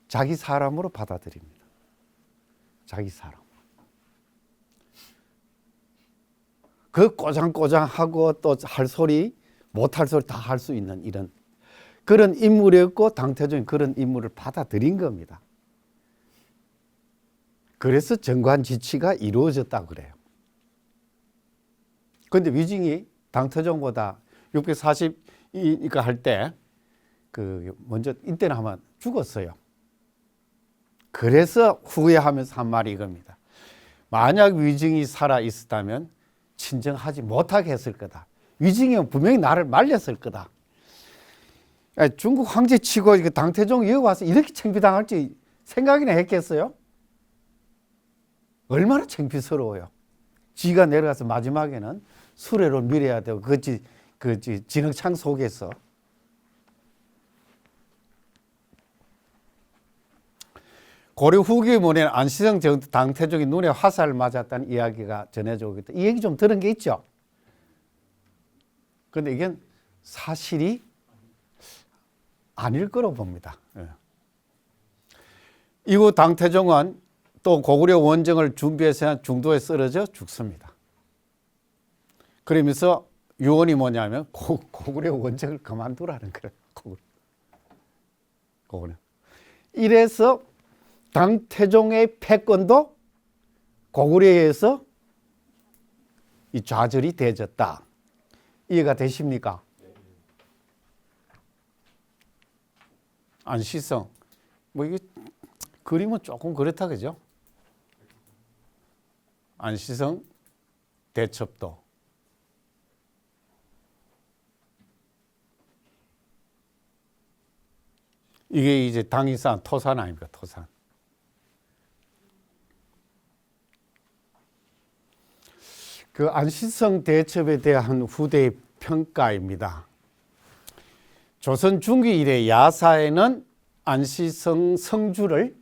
자기 사람으로 받아들입니다. 자기 사람. 그 꼬장꼬장하고 또 할 소리, 못할 소리 다 할 수 있는 이런 그런 인물이었고 당태종이 그런 인물을 받아들인 겁니다. 그래서 정관지치가 이루어졌다고 그래요. 그런데 위징이 당태종보다 640이니까 할 때 먼저 이때는 아마 죽었어요. 그래서 후회하면서 한 말이 이겁니다. 만약 위징이 살아 있었다면 친정하지 못하게 했을 거다. 위징이 분명히 나를 말렸을 거다. 중국 황제 치고 당태종 여기 와서 이렇게 창피당할지 생각이나 했겠어요? 얼마나 창피스러워요. 지가 내려가서 마지막에는 수레로 밀어야 되고 그 진흙창 속에서 고려 후기 문에는 안시성 당태종이 눈에 화살을 맞았다는 이야기가 전해져 오기 때문에 이 얘기 좀 들은 게 있죠. 그런데 이게 사실이 아닐 거로 봅니다. 이후 당태종은 또 고구려 원정을 준비해서 중도에 쓰러져 죽습니다. 그러면서 유언이 뭐냐면 고구려 원정을 그만두라는 거예요. 고구려. 이래서 당태종의 패권도 고구려에 의해서 이 좌절이 되어졌다. 이해가 되십니까? 안시성. 이게 그림은 조금 그렇다 그죠? 안시성 대첩도. 이게 이제 당이 쌓은 토산 아닙니까? 토산. 그 안시성 대첩에 대한 후대의 평가입니다. 조선 중기 이래 야사에는 안시성 성주를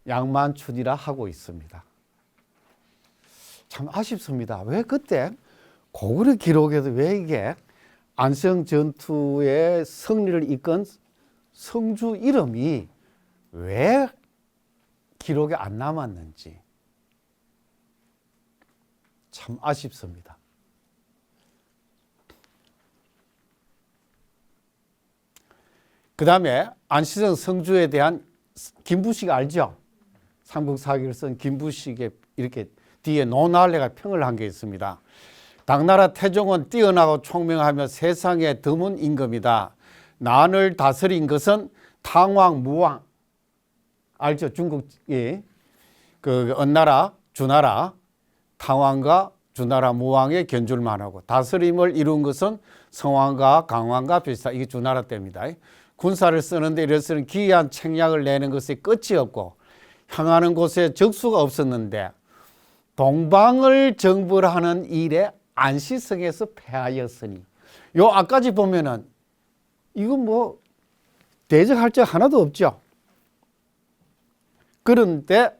양만춘이라 하고 있습니다. 참 아쉽습니다. 왜 그때 고구려 기록에도 왜 이게 안시성 전투의 승리를 이끈 성주 이름이 왜 기록에 안 남았는지 참 아쉽습니다. 그 다음에 안시성 성주에 대한 김부식 알죠? 삼국사기를 쓴 김부식의 이렇게 뒤에 노나울레가 평을 한 게 있습니다. 당나라 태종은 뛰어나고 총명하며 세상에 드문 임금이다. 난을 다스린 것은 탕왕, 무왕 알죠? 중국이 그 언나라, 주나라 탕왕과 주나라, 무왕의 견줄만 하고 다스림을 이룬 것은 성왕과 강왕과 비슷하다. 이게 주나라 때입니다. 군사를 쓰는데 이래서는 기이한 책략을 내는 것에 끝이 없고 향하는 곳에 적수가 없었는데 동방을 정벌하는 일에 안시성에서 패하였으니 요 앞까지 보면은 이건 뭐 대적할 적 하나도 없죠. 그런데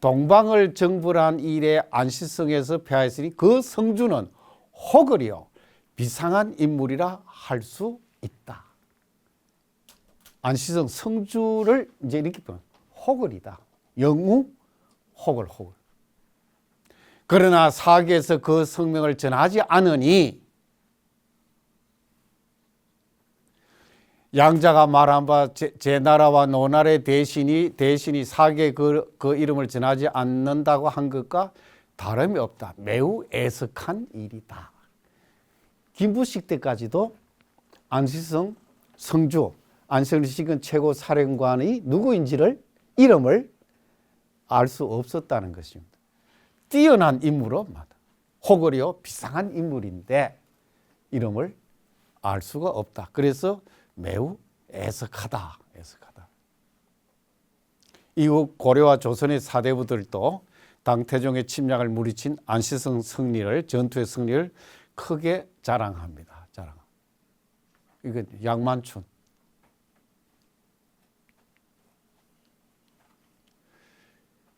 동방을 정벌한 일에 안시성에서 패하였으니 그 성주는 호걸이요 비상한 인물이라 할 수 있다. 안시성 성주를 이제 이렇게 보면 호걸이다. 영웅 호걸. 그러나 사기에서 그 성명을 전하지 않으니 양자가 말한 바 제 나라와 노나라의 대신이 사기에 그 이름을 전하지 않는다고 한 것과 다름이 없다. 매우 애석한 일이다. 김부식 때까지도 안시성 성주, 안시성 최고 사령관의 누구인지를 이름을 알 수 없었다는 것입니다. 뛰어난 인물로 호걸이요 비상한 인물인데 이름을 알 수가 없다. 그래서 매우 애석하다. 이후 고려와 조선의 사대부들도 당태종의 침략을 물리친 안시성 전투의 승리를 크게 자랑합니다. 이건 양만춘.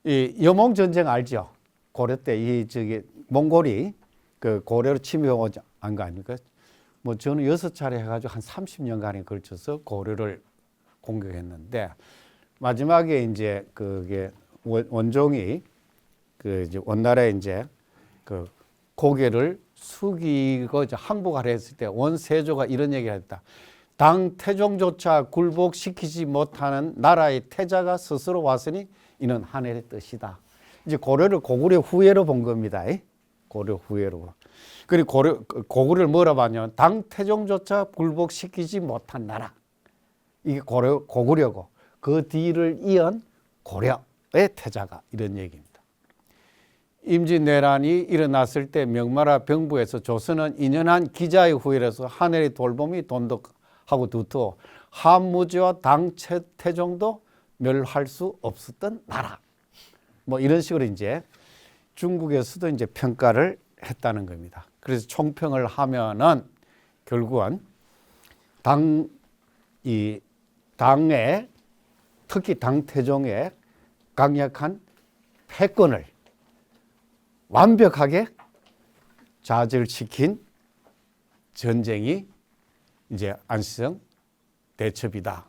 이 여몽 전쟁 알죠? 고려 때 몽골이 그 고려로 침입하지 안 거 아닙니까? 뭐 저는 6차례 해가지고 한 30년간에 걸쳐서 고려를 공격했는데 마지막에 이제 그게 원종이 그 이제 원나라에 이제 그 고개를 숙이고 이제 항복하려 했을 때 원세조가 이런 얘기를 했다. 당 태종조차 굴복시키지 못하는 나라의 태자가 스스로 왔으니 이는 하늘의 뜻이다. 이제 고려를 고구려 후예로 본 겁니다. 고려 후예로. 그리고 고구려를 뭐라 하냐면 당 태종조차 굴복시키지 못한 나라. 이게 고구려고 그 뒤를 이은 고려의 태자가 이런 얘기입니다. 임진왜란이 일어났을 때 명나라 병부에서 조선은 2년한 기자의 후예라서 하늘의 돌봄이 돈독하고 두터워 한무지와 당 태종도 멸할 수 없었던 나라. 뭐 이런 식으로 이제 중국에서도 이제 평가를 했다는 겁니다. 그래서 총평을 하면은 결국은 당의 특히 당태종의 강력한 패권을 완벽하게 좌절시킨 전쟁이 이제 안시성 대첩이다.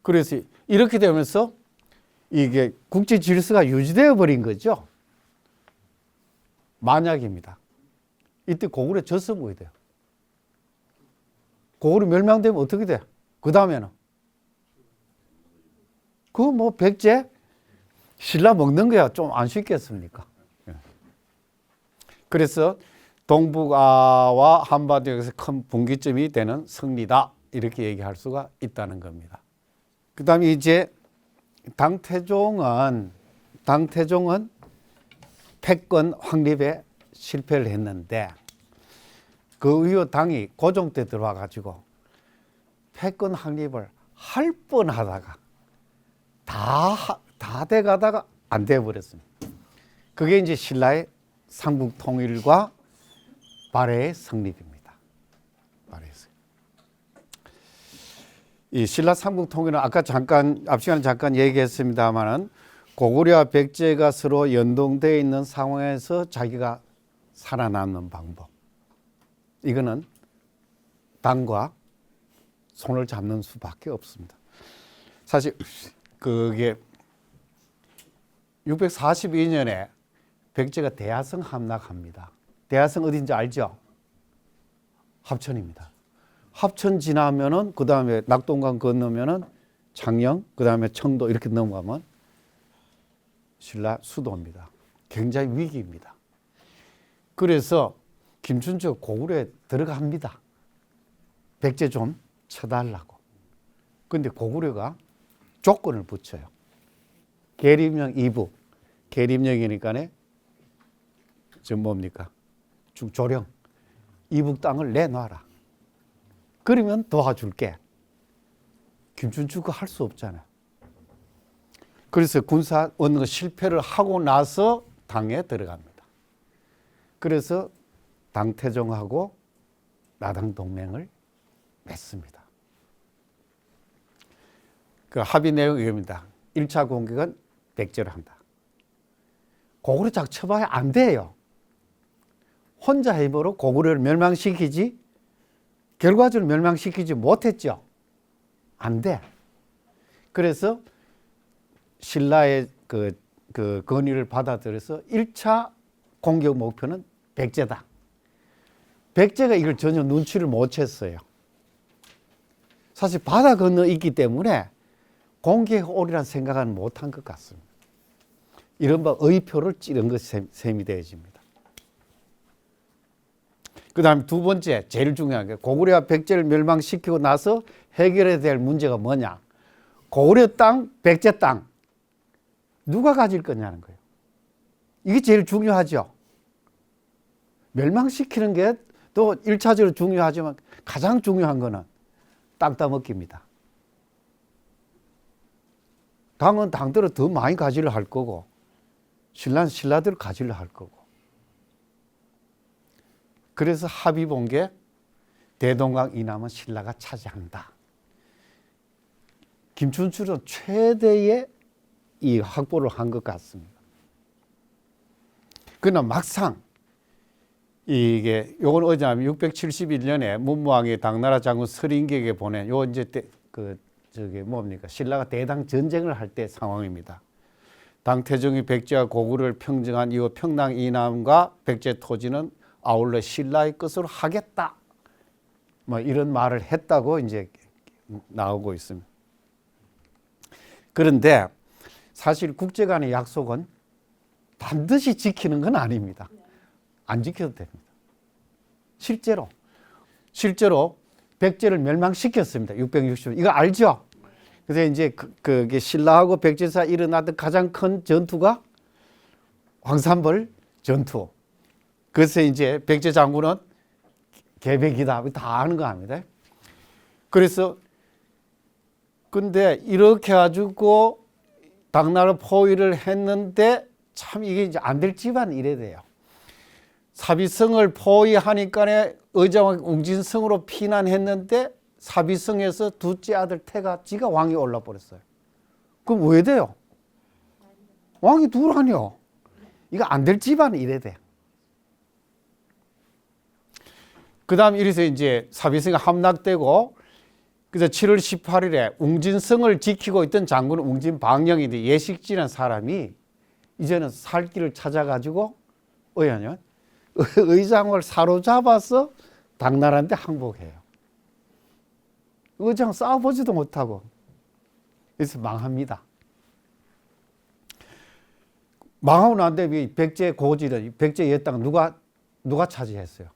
그래서 이렇게 되면서 이게 국제 질서가 유지되어 버린 거죠. 만약입니다. 이때 고구려 졌으면 뭐 돼요? 고구려 멸망되면 어떻게 돼요? 그 다음에는 그 뭐 백제 신라 먹는 거야 좀 안 쉽겠습니까? 그래서 동북아와 한반도에서 큰 분기점이 되는 승리다 이렇게 얘기할 수가 있다는 겁니다. 그 다음에 이제 당태종은 패권 확립에 실패를 했는데 그 이후 당이 고종 때 들어와 가지고 패권 확립을 할 뻔하다가 다 돼가다가 안 돼버렸습니다. 그게 이제 신라의 삼국 통일과 발해의 성립입니다. 이 신라 삼국 통일은 아까 앞 시간에 잠깐 얘기했습니다만은 고구려와 백제가 서로 연동되어 있는 상황에서 자기가 살아남는 방법. 이거는 당과 손을 잡는 수밖에 없습니다. 사실 그게 642년에 백제가 대하성 함락합니다. 대하성 어딘지 알죠? 합천입니다. 합천 지나면은 그 다음에 낙동강 건너면은 창녕, 그 다음에 청도 이렇게 넘어가면 신라 수도입니다. 굉장히 위기입니다. 그래서 김춘추가 고구려에 들어갑니다. 백제 좀 쳐달라고. 그런데 고구려가 조건을 붙여요. 계림령 이북, 계림령이니까 지금 뭡니까? 조령, 이북 땅을 내놔라. 그러면 도와줄게. 김춘추가 할 수 없잖아요. 그래서 군사 어느 실패를 하고 나서 당에 들어갑니다. 그래서 당태종하고 나당 동맹을 맺습니다. 그 합의 내용이 이겁니다. 1차 공격은 백제로 한다. 고구려 작 쳐봐야 안 돼요. 혼자 힘으로 고구려를 멸망시키지 결과적으로 멸망시키지 못했죠. 안 돼. 그래서 신라의 그 건의를 받아들여서 1차 공격 목표는 백제다. 백제가 이걸 전혀 눈치를 못 챘어요. 사실 바다 건너 있기 때문에 공격에 오리란 생각은 못한 것 같습니다. 이른바 의표를 찌른 것 셈이 되어집니다. 그 다음에 두 번째, 제일 중요한 게 고구려와 백제를 멸망시키고 나서 해결해야 될 문제가 뭐냐. 고구려 땅, 백제 땅 누가 가질 거냐는 거예요. 이게 제일 중요하죠. 멸망시키는 게 또 1차적으로 중요하지만 가장 중요한 거는 땅 따먹기입니다. 당은 당대로 더 많이 가지려 할 거고 신라는 신라대로 가지려 할 거고. 그래서 합의 본 게 대동강 이남은 신라가 차지한다. 김춘추는 최대의 이 확보를 한 것 같습니다. 그러나 막상 이게 요건 어제하면 671년에 문무왕이 당나라 장군 서린객에게 보낸 요 이제 뭡니까 신라가 대당 전쟁을 할 때 상황입니다. 당태종이 백제와 고구려를 평정한 이후 평당 이남과 백제 토지는 아울러 신라의 것으로 하겠다. 뭐 이런 말을 했다고 이제 나오고 있습니다. 그런데 사실 국제 간의 약속은 반드시 지키는 건 아닙니다. 안 지켜도 됩니다. 실제로 백제를 멸망시켰습니다. 660년. 이거 알죠? 그래서 이제 그게 신라하고 백제 사이에 일어났던 가장 큰 전투가 황산벌 전투. 그래서 이제 백제 장군은 계백이다. 다 아는 거 압니다. 그래서 근데 이렇게 가지고 당나라 포위를 했는데 참 이게 이제 안 될 집안 이래 돼요. 사비성을 포위하니까 의정왕 웅진성으로 피난했는데 사비성에서 둘째 아들 태가 지가 왕이 올라버렸어요. 그럼 왜 돼요? 왕이 둘아니요. 이거 안 될 집안은 이래 돼. 그 다음 이래서 이제 사비성이 함락되고 그래서 7월 18일에 웅진성을 지키고 있던 장군은 웅진방령인데 예식지라는 사람이 이제는 살 길을 찾아가지고 어야냐 의장을 사로잡아서 당나라한테 항복해요. 의장 싸워보지도 못하고 그래서 망합니다. 망하고 난 다음에 백제 고지를 백제 옛땅 누가 차지했어요?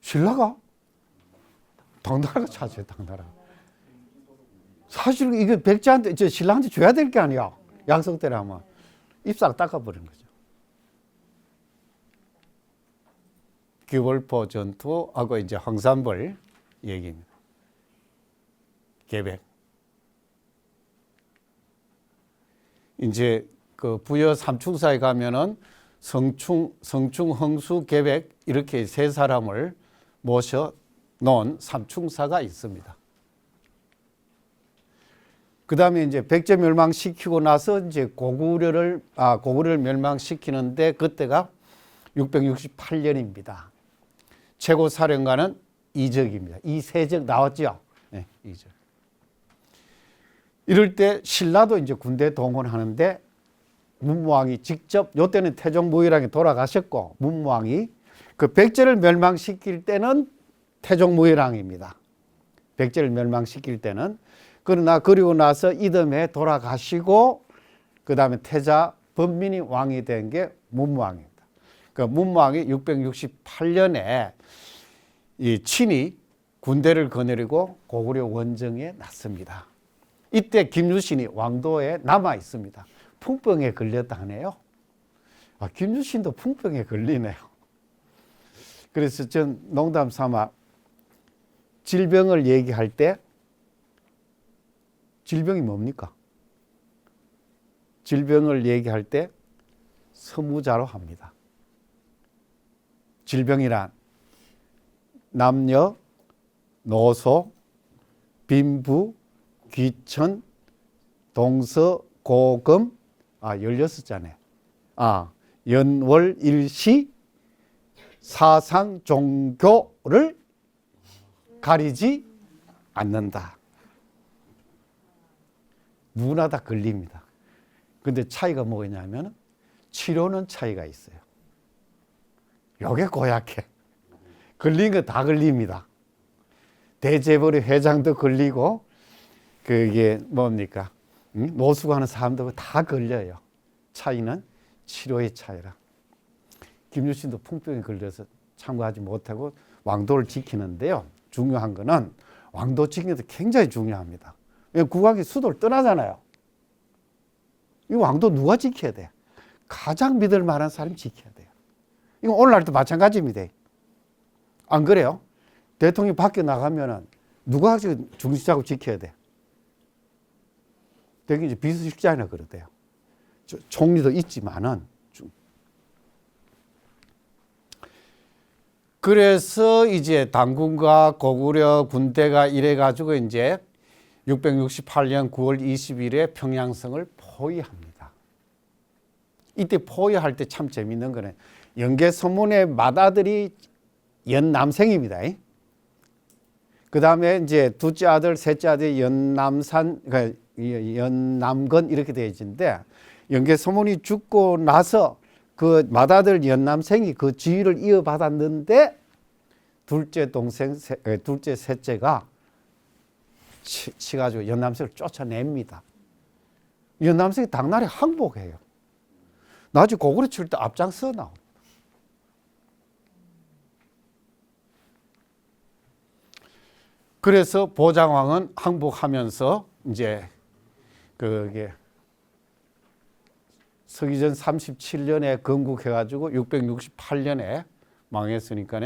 신라가? 당나라가 차지해. 당나라. 사실 이게 백제한테 신라한테 줘야 될 게 아니야. 약속대로 하면 입싹 닦아버린 거죠. 규벌포 전투하고 이제 황산벌 얘기입니다. 계백. 이제 그 부여 삼충사에 가면은 성충, 흥수, 계백 이렇게 세 사람을 모셔 놓은 삼충사가 있습니다. 그 다음에 이제 백제 멸망시키고 나서 이제 고구려를 멸망시키는데 그때가 668년입니다. 최고 사령관은 이적입니다. 이세적 나왔죠? 네, 이적. 이럴 때 신라도 이제 군대 동원하는데 문무왕이 직접 요때는 태종 무이랑이 돌아가셨고 문무왕이 그 백제를 멸망시킬 때는 태종 무이랑입니다. 백제를 멸망시킬 때는 그러나 그리고 나서 이듬해 돌아가시고 그 다음에 태자 범민이 왕이 된 게 문무왕입니다. 그 문무왕이 668년에 이 친히 군대를 거느리고 고구려 원정에 났습니다. 이때 김유신이 왕도에 남아 있습니다. 풍병에 걸렸다 하네요. 김유신도 풍병에 걸리네요. 그래서 전 농담 삼아 질병을 얘기할 때 질병이 뭡니까? 질병을 얘기할 때 서무자로 합니다. 질병이란 남녀, 노소, 빈부, 귀천, 동서, 고금, 16자네. 연월, 일시, 사상, 종교를 가리지 않는다. 누구나 다 걸립니다. 근데 차이가 뭐냐면 치료는 차이가 있어요. 요게 고약해. 걸린 거 다 걸립니다. 대재벌의 회장도 걸리고 그게 뭡니까? 노숙하는 사람도 다 걸려요. 차이는 치료의 차이라. 김유신도 풍병에 걸려서 참가하지 못하고 왕도를 지키는데요. 중요한 거는 왕도 지키는 게 굉장히 중요합니다. 국왕이 수도를 떠나잖아요. 이 왕도 누가 지켜야 돼? 가장 믿을 만한 사람이 지켜야 돼요. 이건 오늘날도 마찬가지입니다. 안 그래요? 대통령이 밖에 나가면은 누가 중심 잡고 지켜야 돼? 대개 이제 비서실장이나 그러대요. 총리도 있지만은. 그래서 이제 당군과 고구려 군대가 이래가지고 이제 668년 9월 20일에 평양성을 포위합니다. 이때 포위할 때 참 재밌는 거는 연개소문의 맏아들이 연남생입니다. 그 다음에 이제 둘째 아들, 셋째 아들이 연남산, 그러니까 연남건 이렇게 되어 있는데 연개소문이 죽고 나서 그 맏아들 연남생이 그 지위를 이어받았는데 둘째 동생, 둘째 셋째가 치가지고 연남생을 쫓아냅니다. 연남생이 당나라에 항복해요. 나중에 고구려 칠 때 앞장서 나옵니다. 그래서 보장왕은 항복하면서 이제 그게 서기전 37년에 건국해가지고 668년에 망했으니까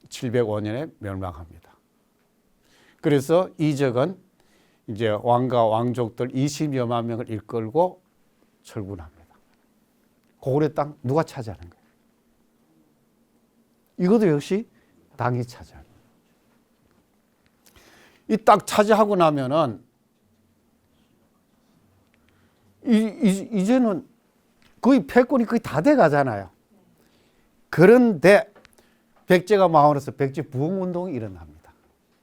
705년에 멸망합니다. 그래서 이적은 이제 왕과 왕족들 20여만 명을 이끌고 철군합니다. 고구려 땅 누가 차지하는 거예요? 이것도 역시 당이 차지합니다. 이 딱 차지하고 나면은 이제는 거의 패권이 거의 다 돼 가잖아요. 그런데 백제가 망하면서 백제 부흥운동이 일어납니다.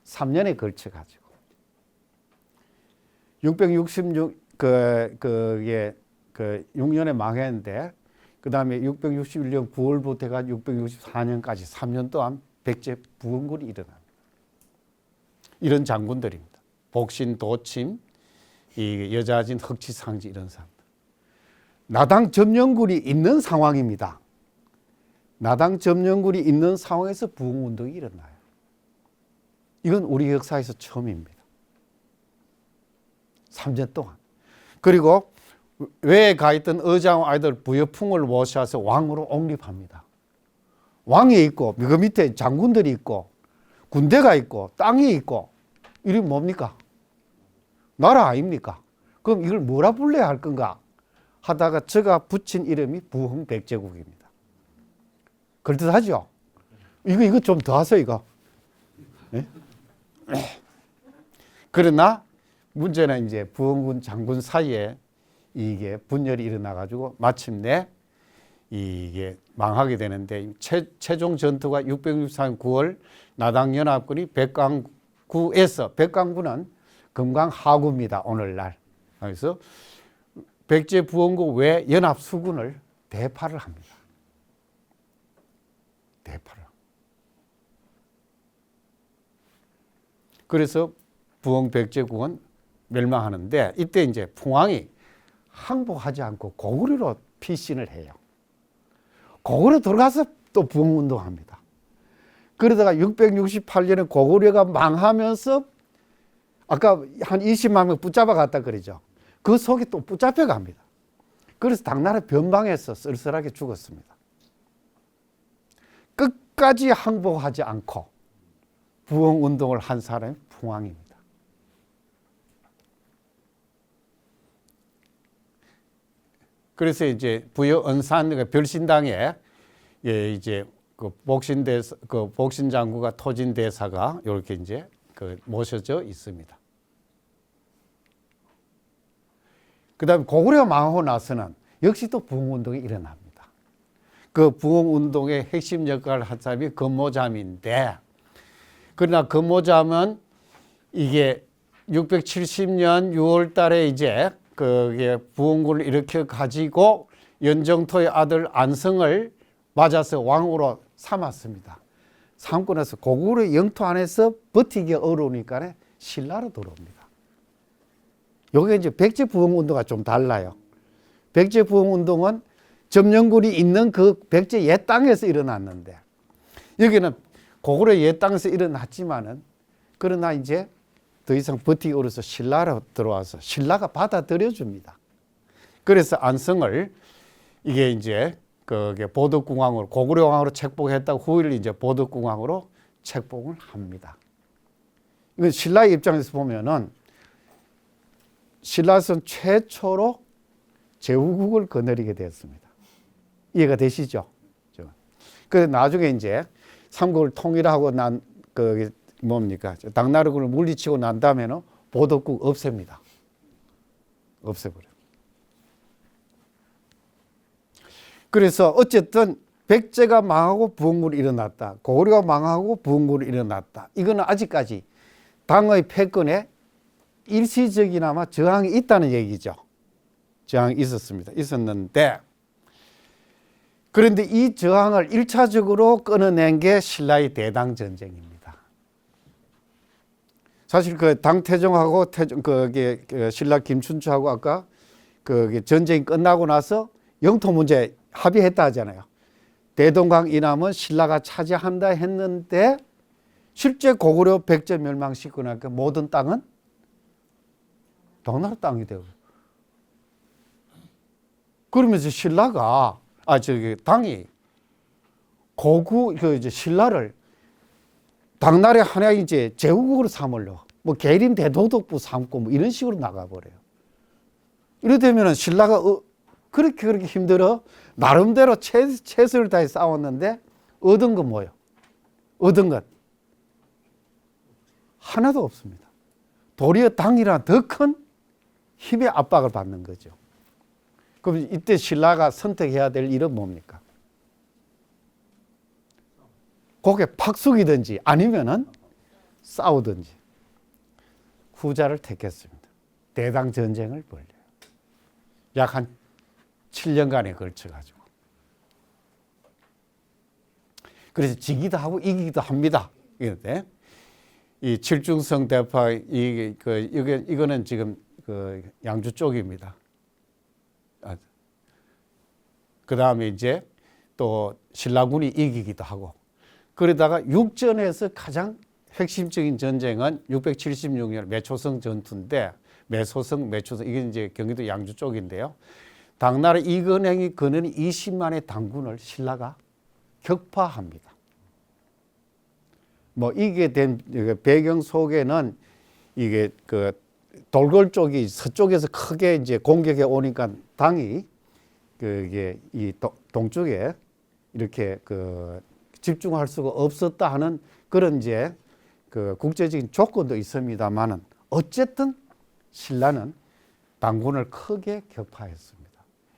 3년에 걸쳐 가지고 6년에 망했는데 그 다음에 661년 9월부터 해가지고 664년까지 3년 동안 백제 부흥군이 일어납니다. 이런 장군들입니다. 복신, 도침, 이 여자진, 흑치상지 이런 사람들. 나당 점령군이 있는 상황입니다. 나당 점령군이 있는 상황에서 부흥운동이 일어나요. 이건 우리 역사에서 처음입니다. 3년 동안. 그리고 외에 가 있던 의장 아이들 부여풍을 모셔서 왕으로 옹립합니다. 왕이 있고 그 밑에 장군들이 있고 군대가 있고 땅이 있고 이게 뭡니까? 나라 아닙니까? 그럼 이걸 뭐라 불러야 할 건가 하다가 제가 붙인 이름이 부흥백제국입니다. 그럴듯하죠? 이거 좀 더 하세요 이거. 네? 그러나 문제는 이제 부흥군 장군 사이에 이게 분열이 일어나가지고 마침내 이게 망하게 되는데 최종 전투가 664년 9월 나당연합군이 백강구에서 백강구는 금강 하구입니다. 오늘날. 그래서 백제 부흥국 외 연합수군을 대파를 합니다. 대파를. 그래서 부흥 백제국은 멸망하는데 이때 이제 풍왕이 항복하지 않고 고구려로 피신을 해요. 고구려 들어가서 또 부흥운동합니다. 그러다가 668년에 고구려가 망하면서 아까 한 20만 명 붙잡아 갔다 그러죠. 그 속에 또 붙잡혀 갑니다. 그래서 당나라 변방에서 쓸쓸하게 죽었습니다. 끝까지 항복하지 않고 부흥운동을 한 사람이 풍왕입니다. 그래서 이제 부여 은산 그 별신당에 예, 이제 그 복신장구가 토진대사가 이렇게 이제 그 모셔져 있습니다. 그다음에 고구려가 망하고 나서는 역시 또 부흥운동이 일어납니다. 그 부흥운동의 핵심 역할을 한 사람이 건모잠인데, 그러나 건모잠은 이게 670년 6월 달에 이제 그게 부흥군을 일으켜 가지고 연정토의 아들 안성을 맞아서 왕으로 삼았습니다. 삼고 나서 고구려 영토 안에서 버티기 어려우니까 신라로 들어옵니다. 여기 이제 백제 부흥 운동과 좀 달라요. 백제 부흥 운동은 점령군이 있는 그 백제 옛 땅에서 일어났는데, 여기는 고구려 옛 땅에서 일어났지만은 그러나 이제 더 이상 버티기 어려서 신라로 들어와서 신라가 받아들여 줍니다. 그래서 안성을 이게 이제 그게 보덕궁왕으로, 고구려 왕으로 책봉했다고 후일 이제 보덕궁왕으로 책봉을 합니다. 이건 신라의 입장에서 보면은 신라선 최초로 제후국을 거느리게 되었습니다. 이해가 되시죠? 그래서 나중에 이제 삼국을 통일하고 난 그 뭡니까? 당나라군을 물리치고 난 다음에는 보덕국 없앱니다. 없애버려요. 그래서 어쨌든 백제가 망하고 부흥군이 일어났다. 고구려가 망하고 부흥군이 일어났다. 이거는 아직까지 당의 패권에 일시적이나마 저항이 있다는 얘기죠. 저항이 있었는데, 그런데 이 저항을 1차적으로 끊어낸 게 신라의 대당 전쟁입니다. 사실 그 당태종하고 신라 김춘추하고 아까 그 전쟁이 끝나고 나서 영토 문제 합의했다 하잖아요. 대동강 이남은 신라가 차지한다 했는데 실제 고구려 백제 멸망시키고 나니까 모든 땅은 당나라 땅이 되고, 그러면서 신라가 당이 이제 신라를 당나라의 하나의 이제 제후국으로 삼으려 뭐 계림 대도독부 삼고 뭐 이런 식으로 나가버려요. 이러되면은 신라가 그렇게 힘들어 나름대로 최선을 다해 싸웠는데 얻은 건 뭐예요? 얻은 것 하나도 없습니다. 도리어 당이란 더 큰 힘의 압박을 받는 거죠. 그럼 이때 신라가 선택해야 될 일은 뭡니까? 고개 팍 숙이든지 아니면은 싸우든지. 후자를 택했습니다. 대당 전쟁을 벌려요. 약 한 7년간에 걸쳐가지고. 그래서 지기도 하고 이기기도 합니다. 그런데 이 칠중성 대파 이거는 지금 그 양주 쪽입니다. 그 다음에 이제 또 신라군이 이기기도 하고, 그러다가 육전에서 가장 핵심적인 전쟁은 676년 매초성 전투인데, 매초성 이게 이제 경기도 양주 쪽인데요. 당나라 이건행이 거는 20만의 당군을 신라가 격파합니다. 뭐 이게 된 배경 속에는 이게 그 돌궐 쪽이 서쪽에서 크게 이제 공격해 오니까 당이 그게 이 동쪽에 이렇게 그 집중할 수가 없었다 하는 그런 이제 그 국제적인 조건도 있습니다만은 어쨌든 신라는 당군을 크게 격파했습니다.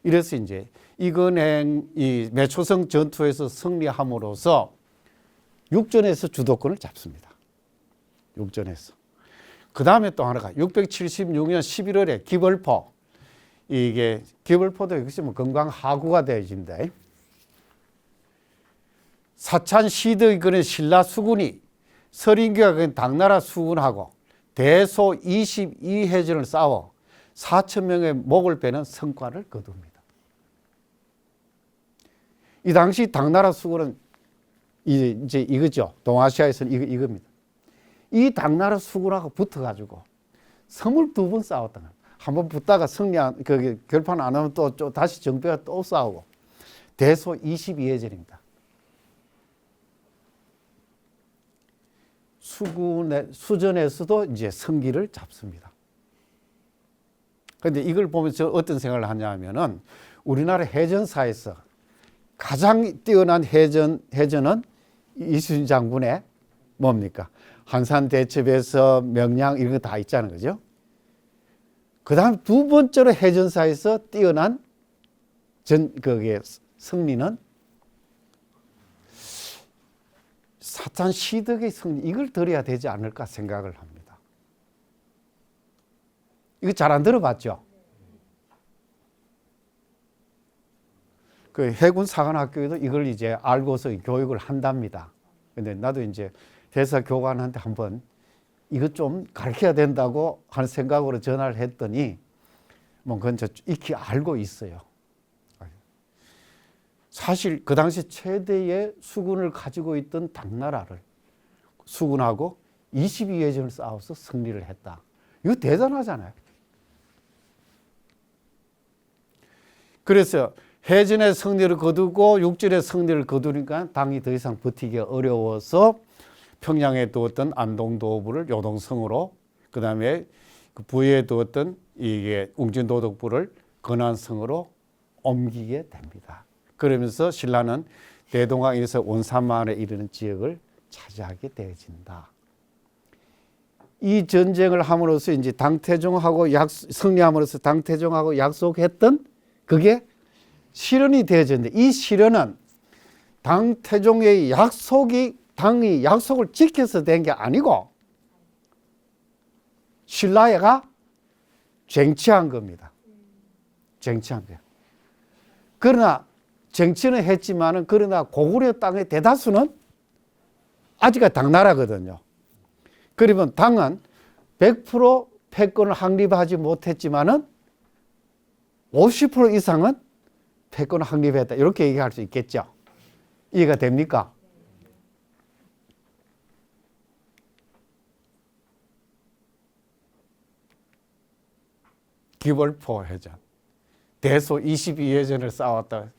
이래서 이제 이건행 이 매초성 전투에서 승리함으로써 육전에서 주도권을 잡습니다. 육전에서. 그 다음에 또 하나가 676년 11월에 기벌포. 이게 기벌포도 역시 뭐 건강하구가 되어진다. 사찬 시득이 그런 신라 수군이 서린교가 그 당나라 수군하고 대소 22해전을 싸워 4,000명의 목을 베는 성과를 거둡니다. 이 당시 당나라 수군은 이제 이거죠. 동아시아에서는 이겁니다. 이 당나라 수군하고 붙어가지고 22번 싸웠던 거예요. 한번 붙다가 결판 안 하면 또 다시 정배가 또 싸우고. 대소 22해전입니다. 수전에서도 이제 승기를 잡습니다. 근데 이걸 보면서 어떤 생각을 하냐면은 우리나라 해전사에서 가장 뛰어난 해전은 이순신 장군의 뭡니까? 한산대첩에서 명량 이런 거 다 있잖아요. 그죠? 그 다음 두 번째로 해전사에서 뛰어난 그게 승리는 사탄 시덕의 승리, 이걸 들어야 되지 않을까 생각을 합니다. 이거 잘 안 들어봤죠? 그 해군 사관학교에도 이걸 이제 알고서 교육을 한답니다. 근데 나도 이제 대사 교관한테 한번 이거 좀 가르쳐야 된다고 하는 생각으로 전화를 했더니 뭐 그건 저 익히 알고 있어요. 사실 그 당시 최대의 수군을 가지고 있던 당나라를 수군하고 22회전을 싸워서 승리를 했다. 이거 대단하잖아요. 그래서 해전의 승리를 거두고 육전의 승리를 거두니까 당이 더 이상 버티기 어려워서 평양에 두었던 안동도부를 요동성으로, 그 다음에 그 부에 두었던 이게 웅진도덕부를 건안성으로 옮기게 됩니다. 그러면서 신라는 대동강에서 원산만에 이르는 지역을 차지하게 되어진다. 이 전쟁을 함으로써 이제 당태종하고 승리함으로써 당태종하고 약속했던 그게 실현이 되어졌는데, 이 실현은 당태종의 당이 약속을 지켜서 된 게 아니고 신라가 쟁취한 겁니다. 쟁취한 거예요. 그러나 쟁취는 했지만은, 그러나 고구려 땅의 대다수는 아직까지 당나라거든요. 그러면 당은 100% 패권을 확립하지 못했지만은 50% 이상은 패권을 확립했다. 이렇게 얘기할 수 있겠죠. 이해가 됩니까? 기벌포 해전, 대소 22회전을 싸웠다.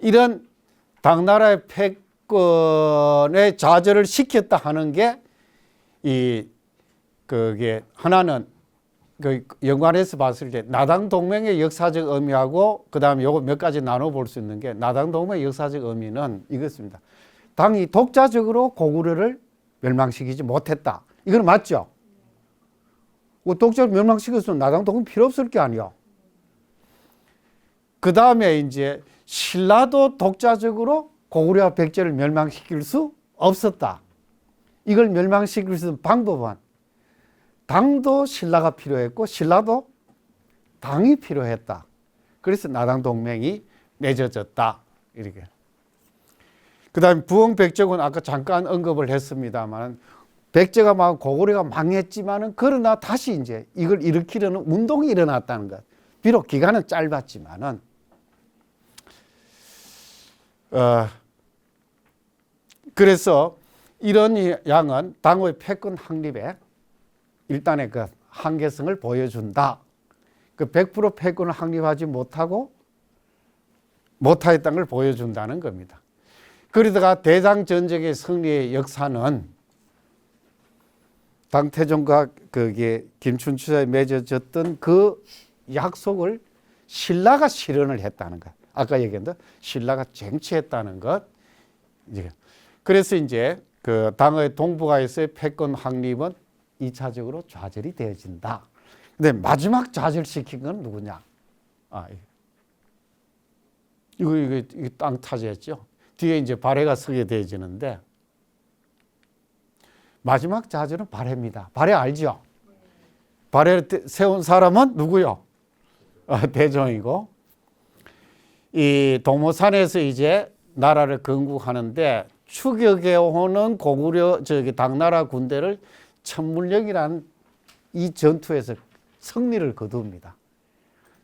이런 당나라의 패권의 좌절을 시켰다 하는 게 그게 하나는 그 연관해서 봤을 때 나당 동맹의 역사적 의미하고, 그 다음에 요거 몇 가지 나눠볼 수 있는 게, 나당 동맹의 역사적 의미는 이것입니다. 당이 독자적으로 고구려를 멸망시키지 못했다. 이건 맞죠? 독자를 멸망시켰으면 나당 동맹 필요 없을 게 아니야. 그 다음에 이제 신라도 독자적으로 고구려와 백제를 멸망시킬 수 없었다. 이걸 멸망시킬 수 있는 방법은 당도 신라가 필요했고 신라도 당이 필요했다. 그래서 나당 동맹이 맺어졌다. 이렇게. 그 다음에 부흥 백제군 아까 잠깐 언급을 했습니다만, 백제가 막 고구려가 망했지만은, 그러나 다시 이제 이걸 일으키려는 운동이 일어났다는 것. 비록 기간은 짧았지만은, 그래서 이런 양은 당의 패권 확립에 일단의 그 한계성을 보여준다. 그 100% 패권을 확립하지 못하였다는 걸 보여준다는 겁니다. 그러다가 대장전쟁의 승리의 역사는 당태종과 그게 김춘추에 맺어졌던 그 약속을 신라가 실현을 했다는 것. 아까 얘기했던 신라가 쟁취했다는 것. 그래서 이제 그 당의 동북아에서의 패권 확립은 2차적으로 좌절이 되어진다. 근데 마지막 좌절시킨 건 누구냐? 이거 땅 차지했죠. 뒤에 이제 발해가 서게 되어지는데, 마지막 좌절은 발해입니다. 발해 알죠? 발해를 세운 사람은 누구요? 대종이고, 이 동모산에서 이제 나라를 건국하는데 추격해 오는 고구려 당나라 군대를 천문령이라는 이 전투에서 승리를 거둡니다.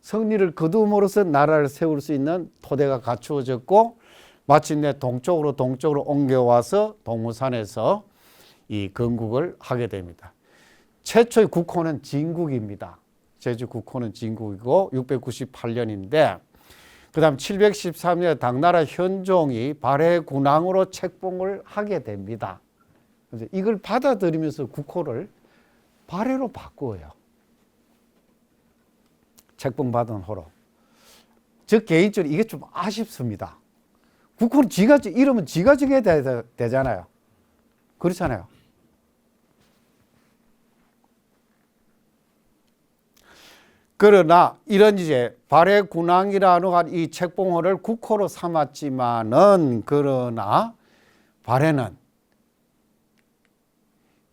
승리를 거둠으로써 나라를 세울 수 있는 토대가 갖추어졌고, 마침내 동쪽으로 옮겨와서 동무산에서 이 건국을 하게 됩니다. 최초의 국호는 진국입니다. 제주 국호는 진국이고 698년인데, 그 다음 713년에 당나라 현종이 발해 군왕으로 책봉을 하게 됩니다. 이걸 받아들이면서 국호를 발해로 바꾸어요. 책봉 받은 호로. 저 개인적으로 이게 좀 아쉽습니다. 국호는 이러면 지가 정해야 되잖아요. 그렇잖아요. 그러나 이런 이제 발해군항이라는 이 책봉호를 국호로 삼았지만은 그러나 발해는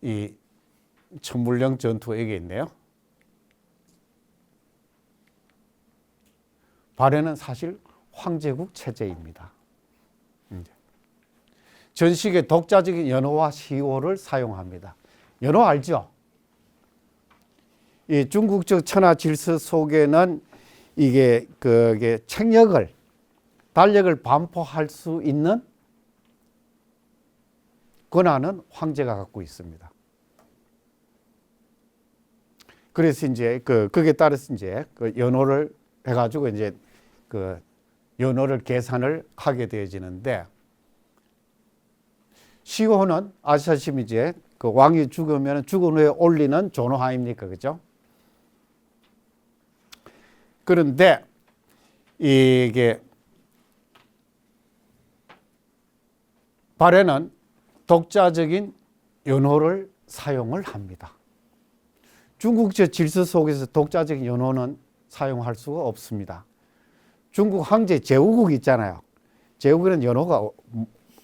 이 천불령 전투가 여기 있네요. 발해는 사실 황제국 체제입니다. 전식의 독자적인 연호와 시호를 사용합니다. 연호 알죠? 이 중국적 천하 질서 속에는 이게 그게 책력을 달력을 반포할 수 있는 권한은 황제가 갖고 있습니다. 그래서 이제 그게 따라서 이제 그 연호를 해가지고 이제 그 연호를 계산을 하게 되어지는데, 시호는 아시다시피 이제 그 왕이 죽으면 죽은 후에 올리는 존호 아닙니까, 그죠? 그런데 이게 발해는 독자적인 연호를 사용을 합니다. 중국적 질서 속에서 독자적인 연호는 사용할 수가 없습니다. 중국 황제 제후국 있잖아요. 제후국은 연호가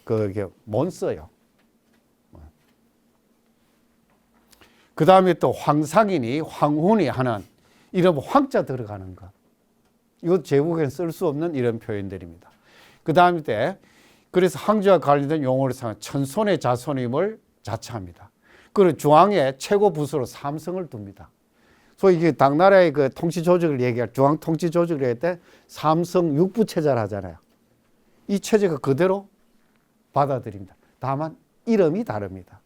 그게 못 써요. 그 다음에 또 황상인이 황훈이 하는 이런 황자 들어가는 것. 이것 제국에는 쓸 수 없는 이런 표현들입니다. 그 다음에 그래서 황제와 관련된 용어를 사용한 천손의 자손임을 자처합니다. 그리고 중앙에 최고 부수로 삼성을 둡니다. 소위 이게 당나라의 그 통치 조직을 얘기할 중앙 통치 조직을 할 때 삼성 육부 체제를 하잖아요. 이 체제가 그대로 받아들입니다. 다만 이름이 다릅니다.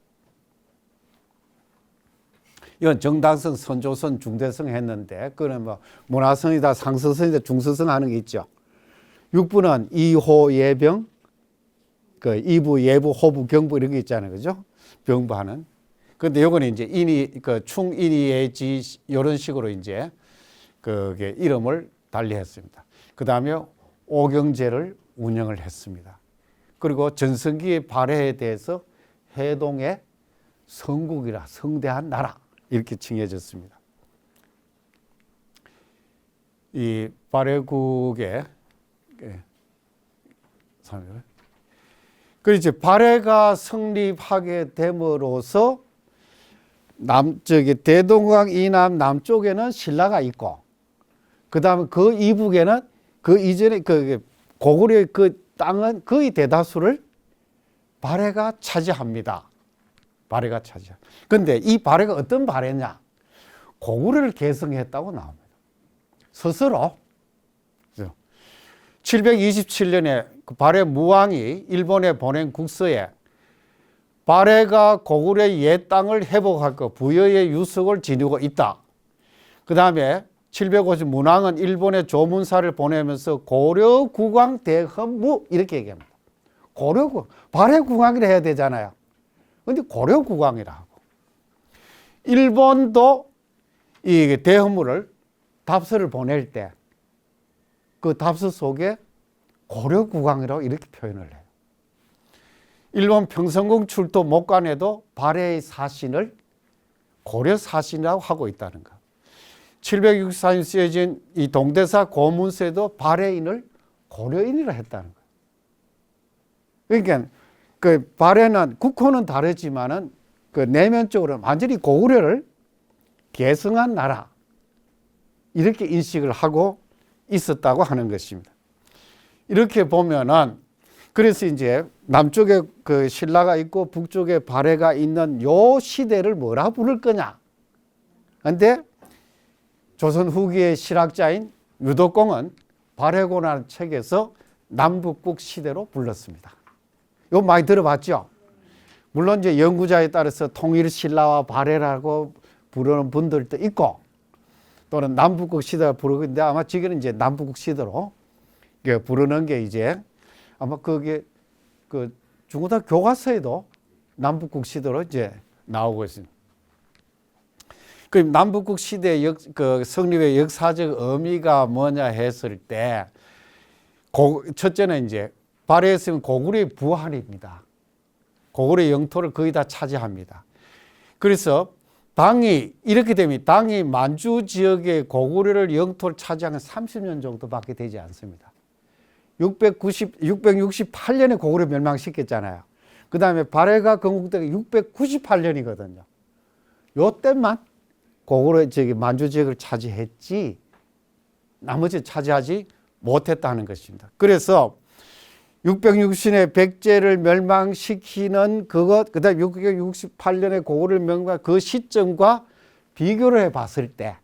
이건 정당성, 선조선, 중대성 했는데, 그는 뭐 문화성이다, 상서성이다, 중서성 하는 게 있죠. 육부는 이호, 예병, 그 이부, 예부, 호부, 경부 이런 게 있잖아요, 그죠? 병부하는. 근데 요거는 이제 인이, 그 충, 인이, 예지 이런 식으로 이제 그게 이름을 달리했습니다. 그 다음에 오경제를 운영을 했습니다. 그리고 전성기의 발해에 대해서 해동의 성국이라 성대한 나라 이렇게 칭해졌습니다. 이 발해국의 그리고 이제 발해가 성립하게 됨으로써 대동강 이남 남쪽에는 신라가 있고, 그 다음에 그 이북에는 그 이전에 그 고구려의 그 땅은 거의 대다수를 발해가 차지합니다. 발해가 차지합니다. 그런데 이 발해가 어떤 발해냐? 고구려를 계승했다고 나옵니다. 스스로. 727년에 그 발해 무왕이 일본에 보낸 국서에 발해가 고구려의 옛 땅을 회복할 것, 부여의 유속을 지니고 있다. 그 다음에 750 문왕은 일본에 조문사를 보내면서 고려국왕 대헌무 이렇게 얘기합니다. 고려국, 발해국왕이라 해야 되잖아요. 근데 고려국왕이라 하고. 일본도 이 대헌무를 답서를 보낼 때 그 답서 속에 고려국왕이라고 이렇게 표현을 해요. 일본 평성궁 출도 목관에도 발해의 사신을 고려 사신이라고 하고 있다는 것. 764년 쓰여진 이 동대사 고문서에도 발해인을 고려인이라 했다는 것. 그러니까 그 발해는 국호는 다르지만은 그 내면적으로 완전히 고구려를 계승한 나라 이렇게 인식을 하고 있었다고 하는 것입니다. 이렇게 보면은 그래서 이제 남쪽에 그 신라가 있고 북쪽에 발해가 있는 요 시대를 뭐라 부를 거냐. 근데 조선 후기의 실학자인 유독공은 발해고라는 책에서 남북국 시대로 불렀습니다. 이거 많이 들어봤죠? 물론 이제 연구자에 따라서 통일 신라와 발해라고 부르는 분들도 있고, 또는 남북국 시대가 부르고 있는데 아마 지금은 이제 남북국 시대로 부르는 게 이제 아마 그게 그 중고등학교 교과서에도 남북국 시대로 이제 나오고 있습니다. 그럼 남북국 시대 그 성립의 역사적 의미가 뭐냐 했을 때, 첫째는 이제 발해했으면 고구려의 부활입니다. 고구려의 영토를 거의 다 차지합니다. 그래서 당이 이렇게 되면 당이 만주 지역의 고구려를 영토를 차지하는 30년 정도밖에 되지 않습니다. 668년에 고구려 멸망시켰잖아요. 그 다음에 발해가 건국되기 698년이거든요. 요때만 고구려 만주 지역을 차지했지 나머지 차지하지 못했다는 것입니다. 그래서 660년에 백제를 멸망시키는 그것, 그 다음에 668년에 고구려를 멸망한 그 시점과 비교를 해봤을 때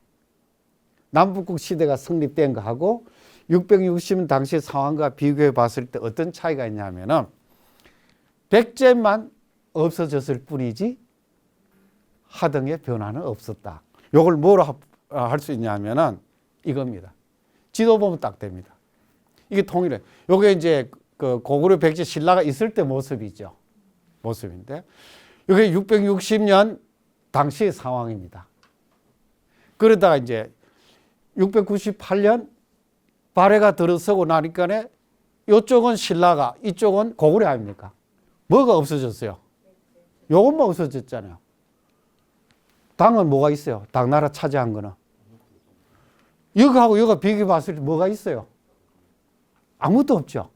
남북국 시대가 성립된 거하고 660년 당시 상황과 비교해 봤을 때 어떤 차이가 있냐면은 백제만 없어졌을 뿐이지 하등의 변화는 없었다. 이걸 뭐로 할 수 있냐면은 이겁니다. 지도 보면 딱 됩니다. 이게 통일해. 요게 이제 그 고구려 백제 신라가 있을 때 모습이죠. 모습인데 이게 660년 당시의 상황입니다. 그러다가 이제 698년 발해가 들어서고 나니까 이쪽은 신라가 이쪽은 고구려 아닙니까? 뭐가 없어졌어요? 요것만 없어졌잖아요. 당은 뭐가 있어요? 당나라 차지한 거는. 이거하고 이거 비교해 봤을 때 뭐가 있어요? 아무것도 없죠.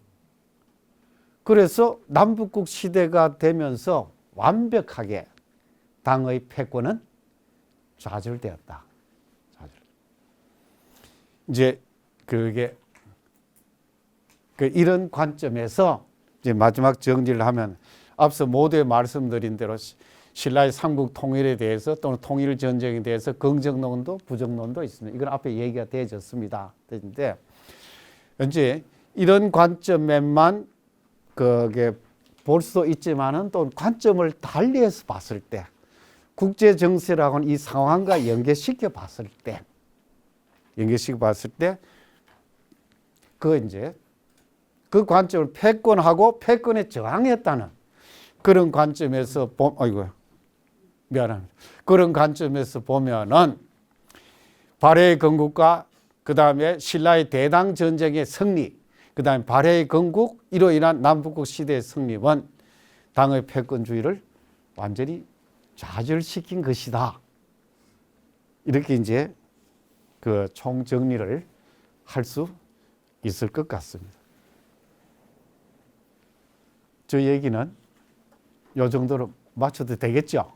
그래서 남북국 시대가 되면서 완벽하게 당의 패권은 좌절되었다. 이제 그게 이런 관점에서 이제 마지막 정리를 하면 앞서 모두에 말씀드린 대로 신라의 삼국 통일에 대해서 또는 통일 전쟁에 대해서 긍정론도 부정론도 있습니다. 이건 앞에 얘기가 되어졌습니다. 그런데 이제 이런 관점에만 그게 볼 수도 있지만은 또 관점을 달리해서 봤을 때 국제 정세라고는 이 상황과 연계시켜 봤을 때 그 관점을 패권하고 패권에 저항했다는 그런 관점에서 그런 관점에서 보면은 발해의 건국과 그 다음에 신라의 대당 전쟁의 승리, 그 다음에 발해의 건국, 이로 인한 남북국 시대의 성립은 당의 패권주의를 완전히 좌절시킨 것이다. 이렇게 이제 그 총정리를 할 수 있을 것 같습니다. 저 얘기는 이 정도로 마쳐도 되겠죠?